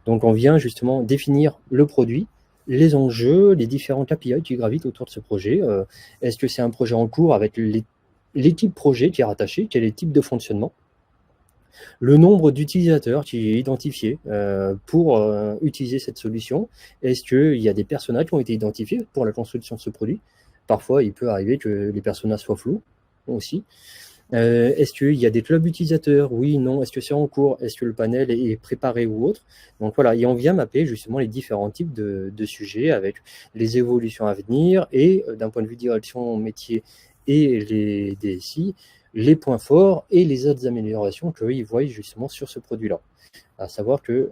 B: Donc on vient justement définir le produit, les enjeux, les différents KPI qui gravitent autour de ce projet. Est-ce que c'est un projet en cours avec l'équipe projet qui est rattachée, quel est le type de fonctionnement, le nombre d'utilisateurs qui est identifié pour utiliser cette solution. Est-ce qu'il y a des personnages qui ont été identifiés pour la construction de ce produit? Parfois, il peut arriver que les personnages soient flous aussi. Est-ce qu'il y a des clubs utilisateurs? Oui, non. Est-ce que c'est en cours? Est-ce que le panel est préparé ou autre? Donc voilà, et on vient mapper justement les différents types de sujets avec les évolutions à venir et d'un point de vue direction métier et les DSI, les points forts et les autres améliorations qu'ils voient justement sur ce produit-là. À savoir que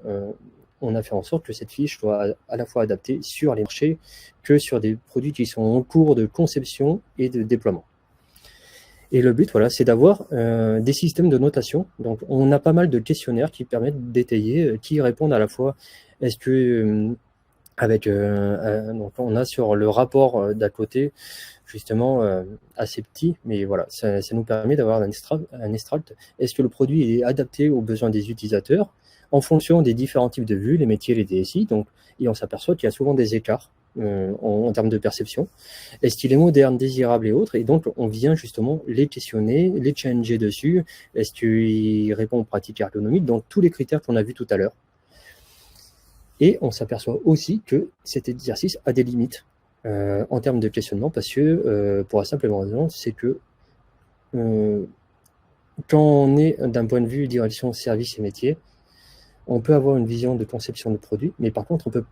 B: on a fait en sorte que cette fiche soit à la fois adaptée sur les marchés que sur des produits qui sont en cours de conception et de déploiement. Et le but, c'est d'avoir des systèmes de notation. Donc, on a pas mal de questionnaires qui permettent d'étayer, qui répondent à la fois, est-ce que, donc on a sur le rapport d'à côté, justement, assez petit, mais voilà, ça nous permet d'avoir un extract. Est-ce que le produit est adapté aux besoins des utilisateurs en fonction des différents types de vues, les métiers, les DSI, donc, et on s'aperçoit qu'il y a souvent des écarts en termes de perception. Est-ce qu'il est moderne, désirable et autres? Et donc, on vient justement les questionner, les challenger dessus. Est-ce qu'il répond aux pratiques ergonomiques? Donc, tous les critères qu'on a vus tout à l'heure. Et on s'aperçoit aussi que cet exercice a des limites en termes de questionnement parce que, pour la simple raison, c'est que quand on est d'un point de vue direction service et métier, on peut avoir une vision de conception de produit, mais par contre, on peut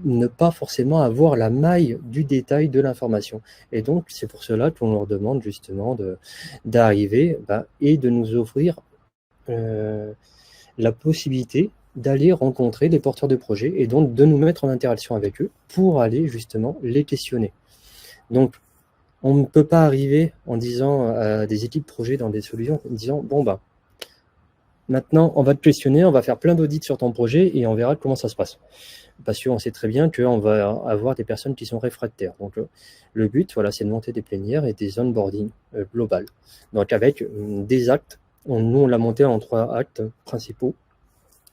B: ne pas forcément avoir la maille du détail de l'information. Et donc, c'est pour cela qu'on leur demande justement d'arriver et de nous offrir la possibilité d'aller rencontrer les porteurs de projets et donc de nous mettre en interaction avec eux pour aller justement les questionner. Donc, on ne peut pas arriver en disant à des équipes projets dans des solutions, en disant, bon, maintenant, on va te questionner, on va faire plein d'audits sur ton projet et on verra comment ça se passe. Parce qu'on sait très bien qu'on va avoir des personnes qui sont réfractaires. Donc, le but, c'est de monter des plénières et des onboarding globales. Donc, avec des actes, nous, on l'a monté en 3 actes principaux.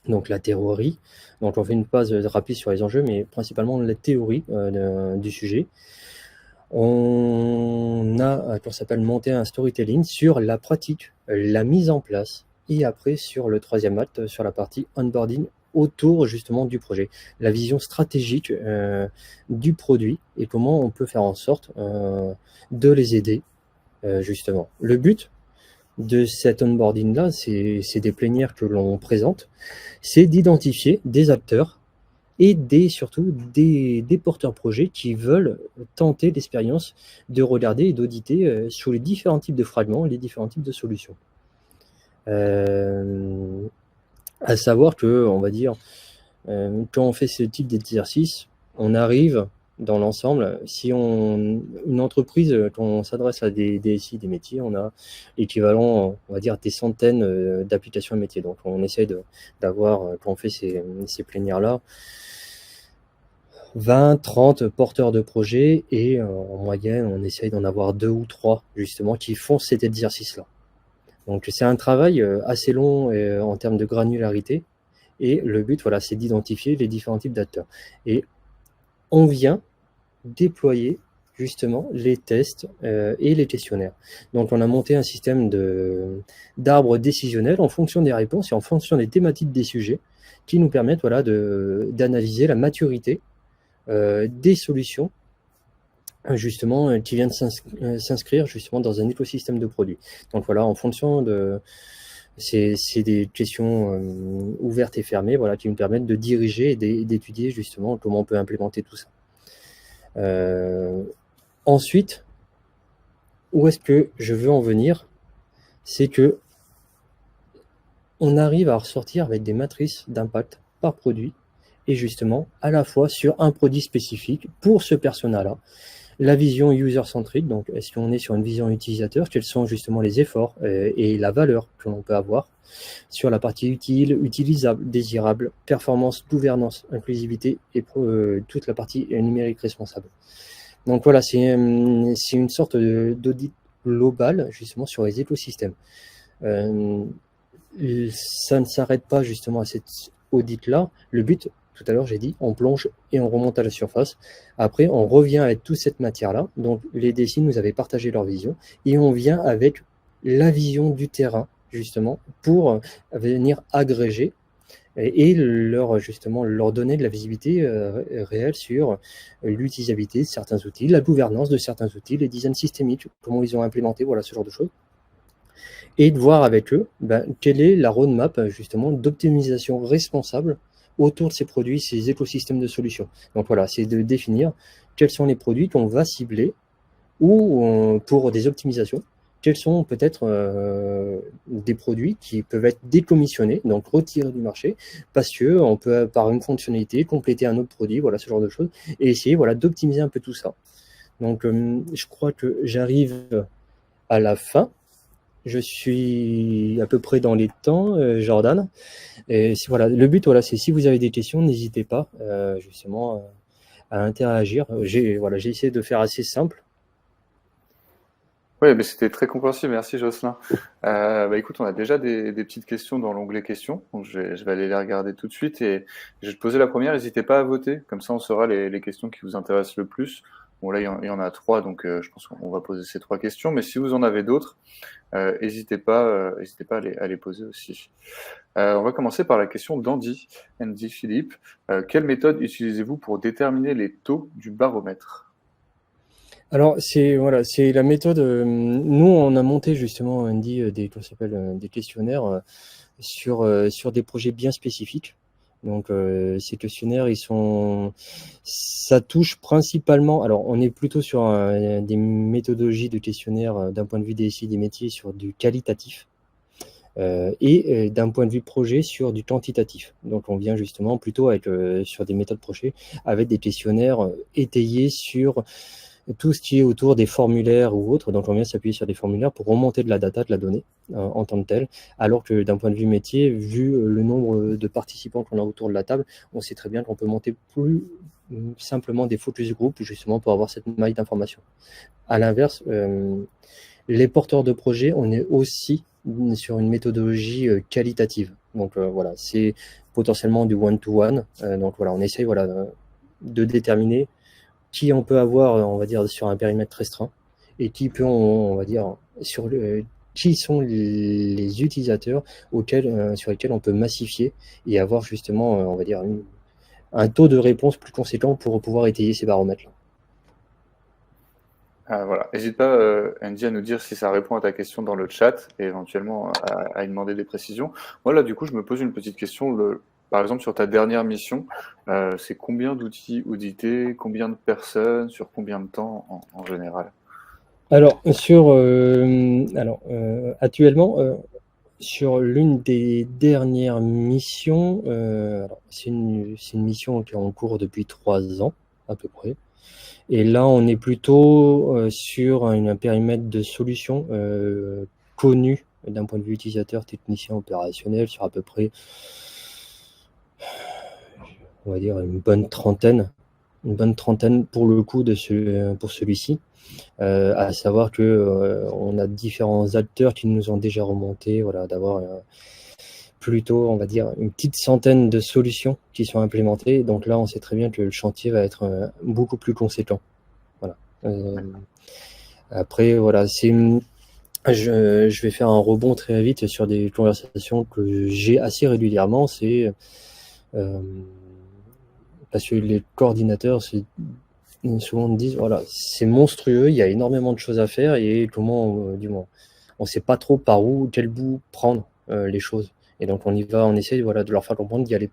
B: Donc, la théorie. Donc, on fait une phase rapide sur les enjeux, mais principalement la théorie du sujet. On a, qu'on s'appelle, monter un storytelling sur la pratique, la mise en place, et après sur le 3e acte, sur la partie onboarding autour justement du projet, la vision stratégique du produit et comment on peut faire en sorte de les aider justement. Le but de cet onboarding-là, c'est des plénières que l'on présente, c'est d'identifier des acteurs et surtout des porteurs projets qui veulent tenter l'expérience de regarder et d'auditer sur les différents types de fragments, les différents types de solutions. À savoir que, on va dire, quand on fait ce type d'exercice, on arrive dans l'ensemble, si une entreprise, quand on s'adresse à des DSI, des métiers, on a l'équivalent, on va dire, des centaines d'applications et métiers. Donc, on essaie d'avoir, quand on fait ces plénières-là, 20, 30 porteurs de projets et en moyenne, on essaye d'en avoir 2 ou 3, justement, qui font cet exercice-là. Donc, c'est un travail assez long en termes de granularité. Et le but, c'est d'identifier les différents types d'acteurs. Et on vient déployer justement les tests et les questionnaires. Donc on a monté un système d'arbres décisionnels en fonction des réponses et en fonction des thématiques des sujets qui nous permettent d'analyser la maturité des solutions justement qui viennent s'inscrire justement dans un écosystème de produits. Donc voilà, en fonction de... C'est des questions ouvertes et fermées qui nous permettent de diriger et d'étudier justement comment on peut implémenter tout ça. Ensuite, où est-ce que je veux en venir? C'est que on arrive à ressortir avec des matrices d'impact par produit et justement à la fois sur un produit spécifique pour ce persona-là. La vision user-centric, donc est-ce qu'on est sur une vision utilisateur? Quels sont justement les efforts et la valeur que l'on peut avoir sur la partie utile, utilisable, désirable, performance, gouvernance, inclusivité et toute la partie numérique responsable. Donc voilà, c'est une sorte d'audit global justement sur les écosystèmes. Ça ne s'arrête pas justement à cet audit-là. Le but, tout à l'heure, j'ai dit, on plonge et on remonte à la surface. Après, on revient avec toute cette matière-là. Donc, les DSI nous avaient partagé leur vision et on vient avec la vision du terrain, justement, pour venir agréger et leur donner de la visibilité réelle sur l'utilisabilité de certains outils, la gouvernance de certains outils, les designs systémiques, comment ils ont implémenté, voilà, ce genre de choses. Et de voir avec eux quelle est la roadmap justement d'optimisation responsable autour de ces produits, ces écosystèmes de solutions. Donc voilà, c'est de définir quels sont les produits qu'on va cibler ou pour des optimisations, quels sont peut-être des produits qui peuvent être décommissionnés, donc retirés du marché, parce qu'on peut, par une fonctionnalité, compléter un autre produit, voilà, ce genre de choses, et essayer d'optimiser un peu tout ça. Donc je crois que j'arrive à la fin. Je suis à peu près dans les temps, Jordan. Et voilà, le but, c'est si vous avez des questions, n'hésitez pas justement à interagir. J'ai essayé de faire assez simple.
A: Oui, mais c'était très compréhensible, merci Jocelyn. Écoute, on a déjà des petites questions dans l'onglet questions, donc je vais aller les regarder tout de suite et je vais te poser la première, n'hésitez pas à voter, comme ça on saura les questions qui vous intéressent le plus. Bon là, il y en a 3, donc je pense qu'on va poser ces 3 questions, mais si vous en avez d'autres, n'hésitez pas à les poser aussi. On va commencer par la question d'Andy Philippe. Quelle méthode utilisez-vous pour déterminer les taux du baromètre?
B: Alors, c'est la méthode. Nous, on a monté justement, Andy, des questionnaires sur des projets bien spécifiques. Donc, ces questionnaires, ça touche principalement. Alors, on est plutôt sur des méthodologies de questionnaires d'un point de vue DSI des métiers sur du qualitatif. Et d'un point de vue projet sur du quantitatif. Donc on vient justement plutôt sur des méthodes projets avec des questionnaires étayés sur tout ce qui est autour des formulaires ou autres. Donc on vient s'appuyer sur des formulaires pour remonter de la data, de la donnée en tant que telle, alors que d'un point de vue métier, vu le nombre de participants qu'on a autour de la table, on sait très bien qu'on peut monter plus simplement des focus group justement pour avoir cette maille d'information. À l'inverse, les porteurs de projets, on est aussi sur une méthodologie qualitative. Donc voilà, c'est potentiellement du one-to-one. Donc voilà, on essaye de déterminer qui on peut avoir, on va dire, sur un périmètre restreint et qui peut, on va dire, qui sont les utilisateurs sur lesquels on peut massifier et avoir justement, on va dire, un taux de réponse plus conséquent pour pouvoir étayer ces baromètres-là.
A: Voilà, n'hésite pas, Andy, à nous dire si ça répond à ta question dans le chat et éventuellement à y demander des précisions. Moi, là, du coup, je me pose une petite question. Par exemple, sur ta dernière mission, c'est combien d'outils audités, combien de personnes, sur combien de temps en général?
B: Alors, actuellement, sur l'une des dernières missions, c'est une mission qui est en cours depuis 3 ans, à peu près. Et là, on est plutôt sur un périmètre de solution connu d'un point de vue utilisateur, technicien, opérationnel, sur à peu près, on va dire, une bonne trentaine pour le coup pour celui-ci. À savoir que on a différents acteurs qui nous ont déjà remonté, d'avoir plutôt, on va dire, une petite centaine de solutions qui sont implémentées. Donc là, on sait très bien que le chantier va être beaucoup plus conséquent. Après, voilà, je vais faire un rebond très vite sur des conversations que j'ai assez régulièrement. C'est parce que les coordinateurs, souvent me disent, voilà, c'est monstrueux, il y a énormément de choses à faire et comment, du moins, on ne sait pas trop par où, quel bout prendre les choses. Et donc on essaie, voilà, de leur faire comprendre d'y aller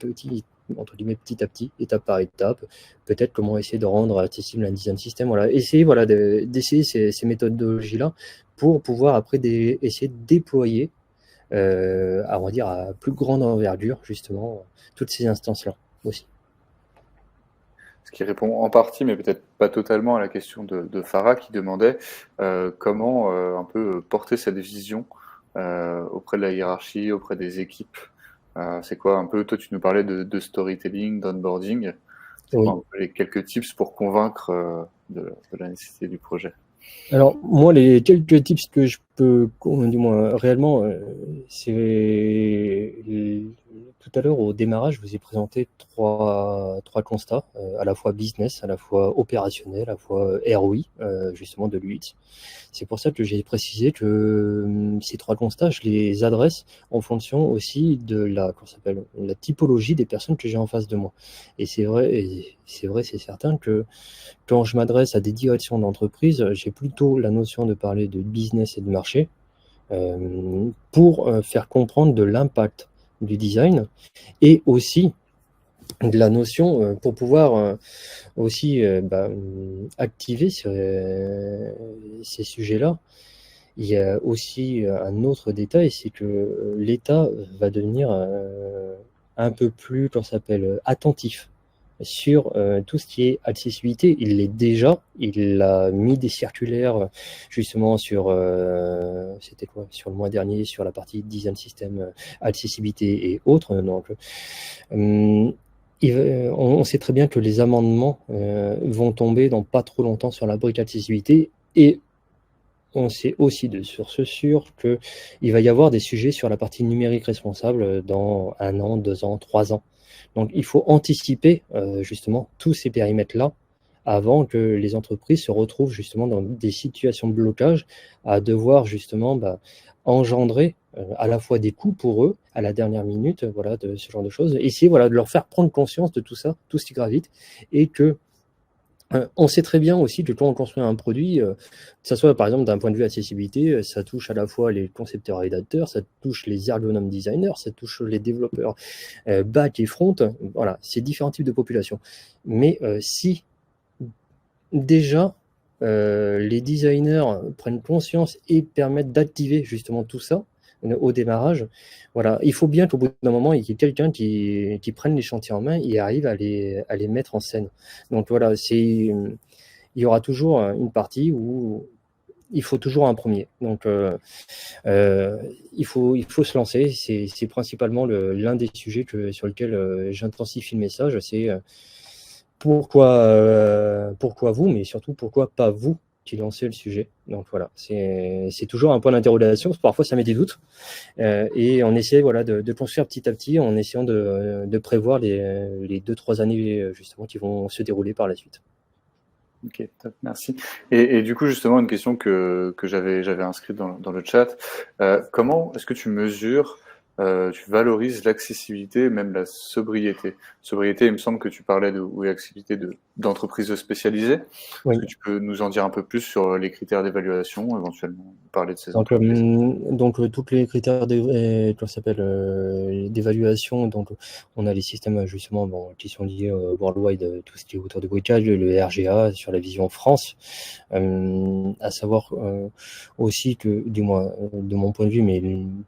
B: entre guillemets, petit à petit, étape par étape, peut-être comment essayer de rendre accessible un design system, voilà, essayer, voilà, d'essayer ces méthodologies-là pour pouvoir après essayer de déployer, on va dire, à plus grande envergure, justement, toutes ces instances-là aussi.
A: Ce qui répond en partie, mais peut-être pas totalement, à la question de Farah qui demandait comment un peu porter cette vision auprès de la hiérarchie, auprès des équipes. C'est quoi un peu, toi tu nous parlais de storytelling, d'onboarding, c'est
B: Oui.
A: quoi un peu les quelques tips pour convaincre de la nécessité du projet?
B: Alors, moi, les quelques tips que je peux, du moins, réellement, c'est tout à l'heure au démarrage, je vous ai présenté trois constats, à la fois business, à la fois opérationnel, à la fois ROI, justement de l'UX. C'est pour ça que j'ai précisé que ces trois constats, je les adresse en fonction aussi de la typologie des personnes que j'ai en face de moi. Et c'est vrai, c'est certain que quand je m'adresse à des directions d'entreprise, j'ai plutôt la notion de parler de business et de marché pour faire comprendre de l'impact du design et aussi de la notion pour pouvoir aussi activer ces sujets-là. Il y a aussi un autre détail, c'est que l'État va devenir un peu plus, comment ça s'appelle, attentif sur tout ce qui est accessibilité. Il l'est déjà, il a mis des circulaires justement c'était quoi, sur le mois dernier, sur la partie design system, accessibilité et autres. Donc, on sait très bien que les amendements vont tomber dans pas trop longtemps sur la brique accessibilité et on sait aussi de sources sûres qu'il va y avoir des sujets sur la partie numérique responsable dans 1 an, 2 ans, 3 ans. Donc il faut anticiper justement tous ces périmètres-là avant que les entreprises se retrouvent justement dans des situations de blocage à devoir justement engendrer à la fois des coûts pour eux à la dernière minute, voilà, de ce genre de choses. Essayer, voilà, de leur faire prendre conscience de tout ça, tout ce qui gravite, et que on sait très bien aussi que quand on construit un produit, que ça soit par exemple d'un point de vue accessibilité, ça touche à la fois les concepteurs et rédacteurs, ça touche les ergonomes designers, ça touche les développeurs back et front, voilà, c'est différents types de populations. Mais si déjà les designers prennent conscience et permettent d'activer justement tout ça au démarrage, voilà, il faut bien qu'au bout d'un moment, il y ait quelqu'un qui prenne les chantiers en main et arrive à les mettre en scène. Donc voilà, il y aura toujours une partie où il faut toujours un premier. Donc il faut se lancer. C'est principalement l'un des sujets sur lequel j'intensifie le message. C'est pourquoi vous, mais surtout pourquoi pas vous qui lancez le sujet. Donc voilà, c'est toujours un point d'interrogation. Parfois, ça met des doutes. Et on essaie, voilà, de construire petit à petit en essayant de prévoir les 2-3 années justement qui vont se dérouler par la suite.
A: Ok, top, merci. Et du coup, justement, une question que j'avais inscrite dans le chat. Comment est-ce que tu mesures, tu valorises l'accessibilité, même la sobriété? Sobriété, il me semble que tu parlais ou accessibilité d'entreprises spécialisées.
B: Oui.
A: Est-ce que tu peux nous en dire un peu plus sur les critères d'évaluation, éventuellement parler de ces
B: Donc,
A: entreprises?
B: tous les critères d'évaluation, donc on a les systèmes justement qui sont liés worldwide, tout ce qui est autour de Bricage, le RGA sur la vision France, à savoir aussi que, du moins de mon point de vue, mais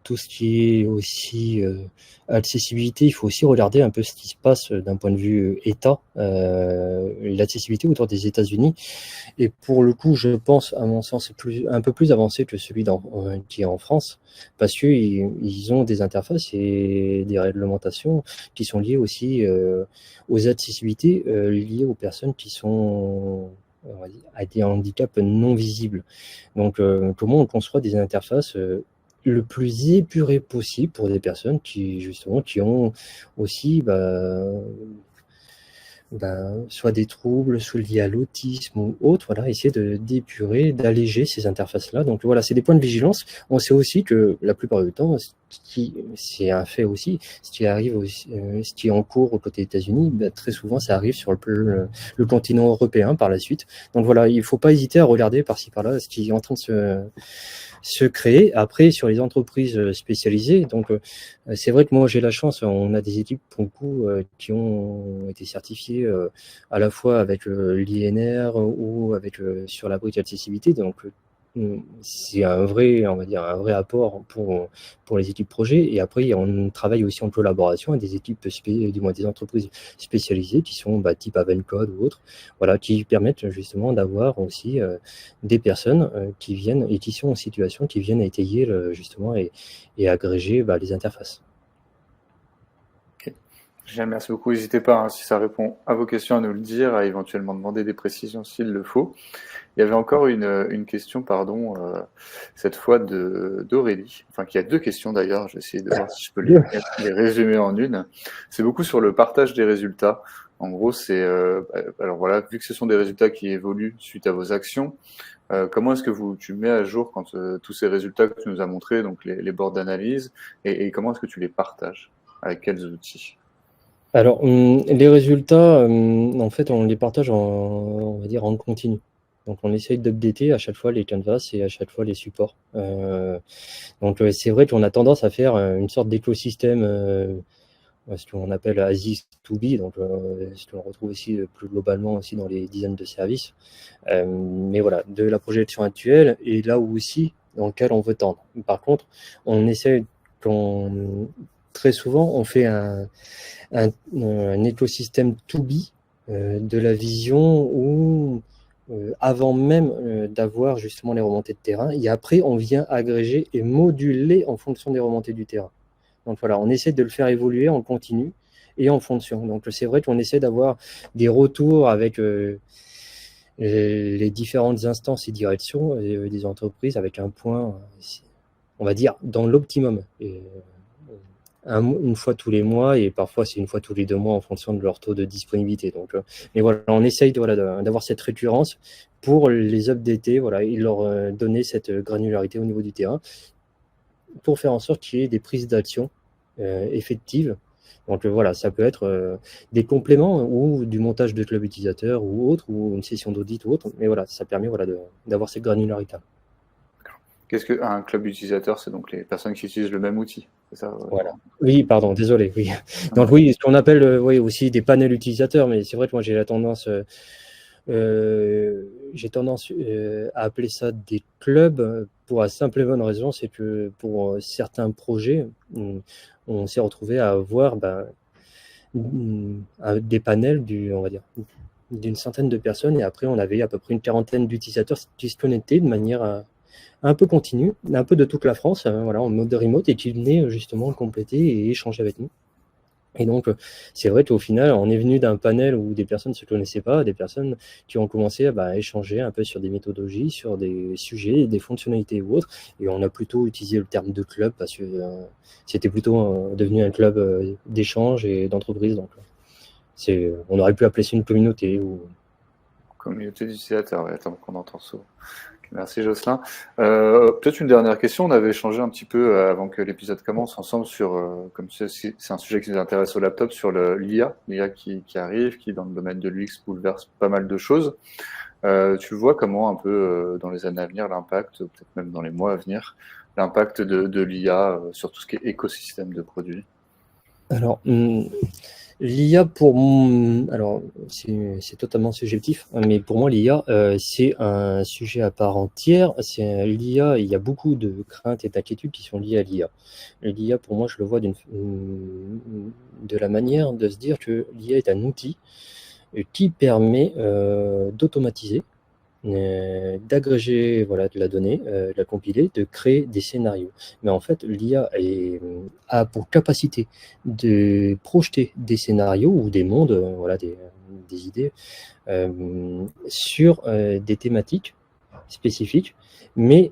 B: tout ce qui est aussi accessibilité, il faut aussi regarder un peu ce qui se passe d'un point de vue État, l'accessibilité autour des États-Unis. Et pour le coup, je pense, à mon sens, un peu plus avancé que celui qui est en France, parce qu'ils ont des interfaces et des réglementations qui sont liées aussi aux accessibilités liées aux personnes qui sont à des handicaps non visibles. Donc, comment on conçoit des interfaces le plus épuré possible pour des personnes qui, justement, qui ont aussi soit des troubles, soit liés à l'autisme ou autre, voilà, essayer d'épurer, d'alléger ces interfaces-là. Donc voilà, c'est des points de vigilance. On sait aussi que la plupart du temps, c'est un fait aussi, ce qui arrive aussi, ce qui est en cours aux côtés des États-Unis, très souvent ça arrive sur le continent européen par la suite. Donc voilà, il ne faut pas hésiter à regarder par-ci par-là ce qui est en train de se créer. Après, sur les entreprises spécialisées, donc c'est vrai que moi j'ai la chance, on a des équipes pour le coup qui ont été certifiées à la fois avec l'INR ou avec sur la brique accessibilité. Donc c'est un vrai, on va dire, un vrai apport pour les équipes projet. Et après, on travaille aussi en collaboration avec des équipes, du moins des entreprises spécialisées qui sont type Avencode ou autres, voilà, qui permettent justement d'avoir aussi des personnes qui viennent et qui sont en situation, qui viennent étayer justement et agréger les interfaces.
A: Merci beaucoup. N'hésitez pas, si ça répond à vos questions, à nous le dire, à éventuellement demander des précisions s'il le faut. Il y avait encore une question, cette fois d'Aurélie, enfin qui a 2 questions d'ailleurs, je vais essayer de voir si je peux les résumer en une. C'est beaucoup sur le partage des résultats. En gros, c'est alors voilà, vu que ce sont des résultats qui évoluent suite à vos actions, comment est-ce que tu mets à jour quand tous ces résultats que tu nous as montrés, donc les bords d'analyse, et comment est-ce que tu les partages? Avec quels outils?
B: Alors, les résultats, en fait, on les partage on va dire en continu. Donc, on essaye d'updater à chaque fois les canvas et à chaque fois les supports. Donc, c'est vrai qu'on a tendance à faire une sorte d'écosystème, ce qu'on appelle Aziz to be, donc ce qu'on retrouve aussi plus globalement aussi dans les dizaines de services. Mais voilà, de la projection actuelle et là où aussi dans lequel on veut tendre. Par contre, on essaie très souvent, on fait un écosystème to be de la vision où avant même d'avoir justement les remontées de terrain, et après on vient agréger et moduler en fonction des remontées du terrain. Donc voilà, on essaie de le faire évoluer en continu et en fonction. Donc c'est vrai qu'on essaie d'avoir des retours avec les différentes instances et directions des entreprises avec un point, on va dire, dans l'optimum. Une fois tous les mois et parfois c'est une fois tous les 2 mois en fonction de leur taux de disponibilité. Donc, mais voilà, on essaye d'avoir cette récurrence pour les updater, voilà, et leur donner cette granularité au niveau du terrain pour faire en sorte qu'il y ait des prises d'action effectives. Donc voilà, ça peut être des compléments ou du montage de club utilisateur ou autre, ou une session d'audit ou autre, mais voilà, ça permet d'avoir cette granularité.
A: Qu'est-ce qu'un club utilisateur? C'est donc les personnes qui utilisent le même outil, c'est ça?
B: Voilà. Oui, pardon, désolé. Oui. Donc oui, ce qu'on appelle aussi des panels utilisateurs, mais c'est vrai que moi j'ai tendance à appeler ça des clubs pour la simple et bonne raison, c'est que pour certains projets, on s'est retrouvé à avoir des panels on va dire, d'une centaine de personnes, et après on avait à peu près une quarantaine d'utilisateurs qui se connectaient de manière un peu continue, un peu de toute la France, voilà, en mode remote, et qui venaient justement compléter et échanger avec nous. Et donc, c'est vrai qu'au final, on est venu d'un panel où des personnes ne se connaissaient pas, des personnes qui ont commencé à échanger un peu sur des méthodologies, sur des sujets, des fonctionnalités ou autres. Et on a plutôt utilisé le terme de club parce que c'était plutôt devenu un club d'échange et d'entreprise. Donc, on aurait pu appeler ça une communauté.
A: Communauté d'utilisateurs, ouais, attends, qu'on entend souvent. Merci Jocelyn. Peut-être une dernière question. On avait échangé un petit peu avant que l'épisode commence ensemble sur, comme c'est un sujet qui nous intéresse au laptop, sur l'IA qui arrive, qui dans le domaine de l'UX bouleverse pas mal de choses. Tu vois comment un peu dans les années à venir l'impact, peut-être même dans les mois à venir, l'impact de l'IA sur tout ce qui est écosystème de produits?
B: Alors, l'IA alors c'est totalement subjectif, mais pour moi l'IA c'est un sujet à part entière. L'IA, il y a beaucoup de craintes et d'inquiétudes qui sont liées à l'IA. L'IA, pour moi, je le vois de la manière de se dire que l'IA est un outil qui permet d'automatiser, d'agréger de la donnée, de la compiler, de créer des scénarios. Mais en fait, l'IA a pour capacité de projeter des scénarios ou des mondes, des idées, sur des thématiques spécifiques, mais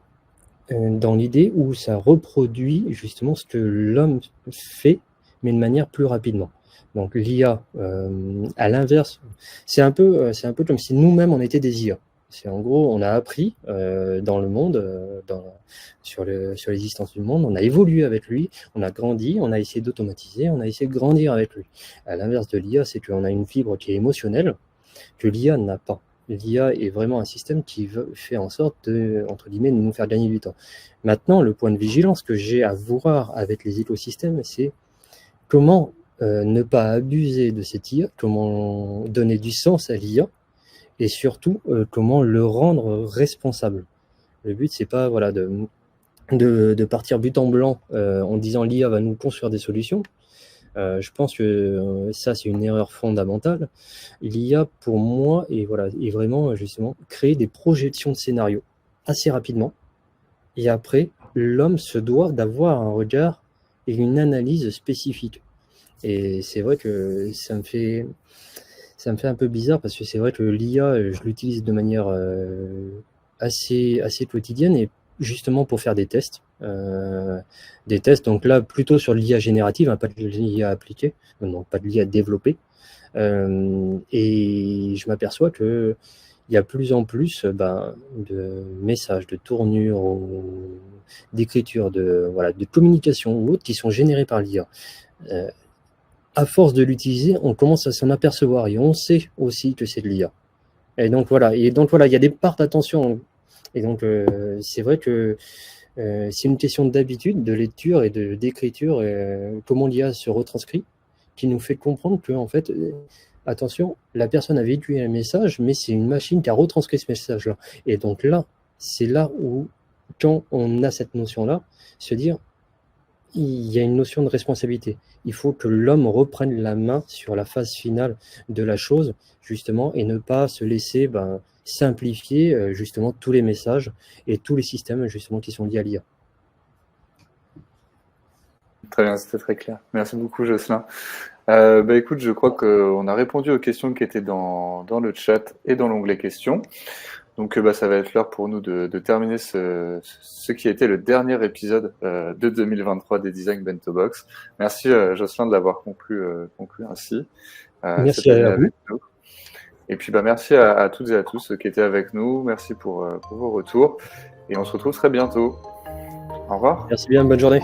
B: dans l'idée où ça reproduit justement ce que l'homme fait, mais de manière plus rapidement. Donc l'IA, à l'inverse, c'est un peu comme si nous-mêmes on était des IA. C'est en gros, on a appris dans le monde, sur l'existence du monde, on a évolué avec lui, on a grandi, on a essayé d'automatiser, on a essayé de grandir avec lui. À l'inverse de l'IA, c'est qu'on a une fibre qui est émotionnelle, que l'IA n'a pas. L'IA est vraiment un système qui fait en sorte de, entre guillemets, de nous faire gagner du temps. Maintenant, le point de vigilance que j'ai à voir avec les écosystèmes, c'est comment ne pas abuser de cette IA, comment donner du sens à l'IA, et surtout comment le rendre responsable. Le but, c'est pas voilà, de partir but en blanc en disant l'IA va nous construire des solutions. Je pense que ça, c'est une erreur fondamentale. L'IA, pour moi, est vraiment justement créer des projections de scénarios assez rapidement. Et après, l'homme se doit d'avoir un regard et une analyse spécifique. Et c'est vrai que ça me fait un peu bizarre parce que c'est vrai que l'IA, je l'utilise de manière assez quotidienne et justement pour faire des tests. Donc là, plutôt sur l'IA générative, pas de l'IA appliquée, donc pas de l'IA développée. Et je m'aperçois que il y a plus en plus de messages, de tournures, d'écriture, de communication ou autres qui sont générés par l'IA. À force de l'utiliser, on commence à s'en apercevoir et on sait aussi que c'est de l'IA. Et donc voilà, il y a des parts d'attention. Et donc c'est vrai que c'est une question d'habitude, de lecture et d'écriture, comment l'IA se retranscrit, qui nous fait comprendre que en fait, attention, la personne a véhiculé un message, mais c'est une machine qui a retranscrit ce message-là. Et donc là, c'est là où, quand on a cette notion-là, se dire, il y a une notion de responsabilité. Il faut que l'homme reprenne la main sur la phase finale de la chose, justement, et ne pas se laisser simplifier justement tous les messages et tous les systèmes justement qui sont liés à l'IA.
A: Très bien, c'était très clair. Merci beaucoup, Jocelyn. Écoute, je crois qu'on a répondu aux questions qui étaient dans le chat et dans l'onglet questions. Donc ça va être l'heure pour nous de terminer ce qui a été le dernier épisode de 2023 des Design Bento Box. Merci Jocelyn de l'avoir conclu ainsi.
B: Merci à vous.
A: Nous. Et puis merci à toutes et à tous qui étaient avec nous. Merci pour vos retours. Et on se retrouve très bientôt. Au revoir.
B: Merci bien, bonne journée.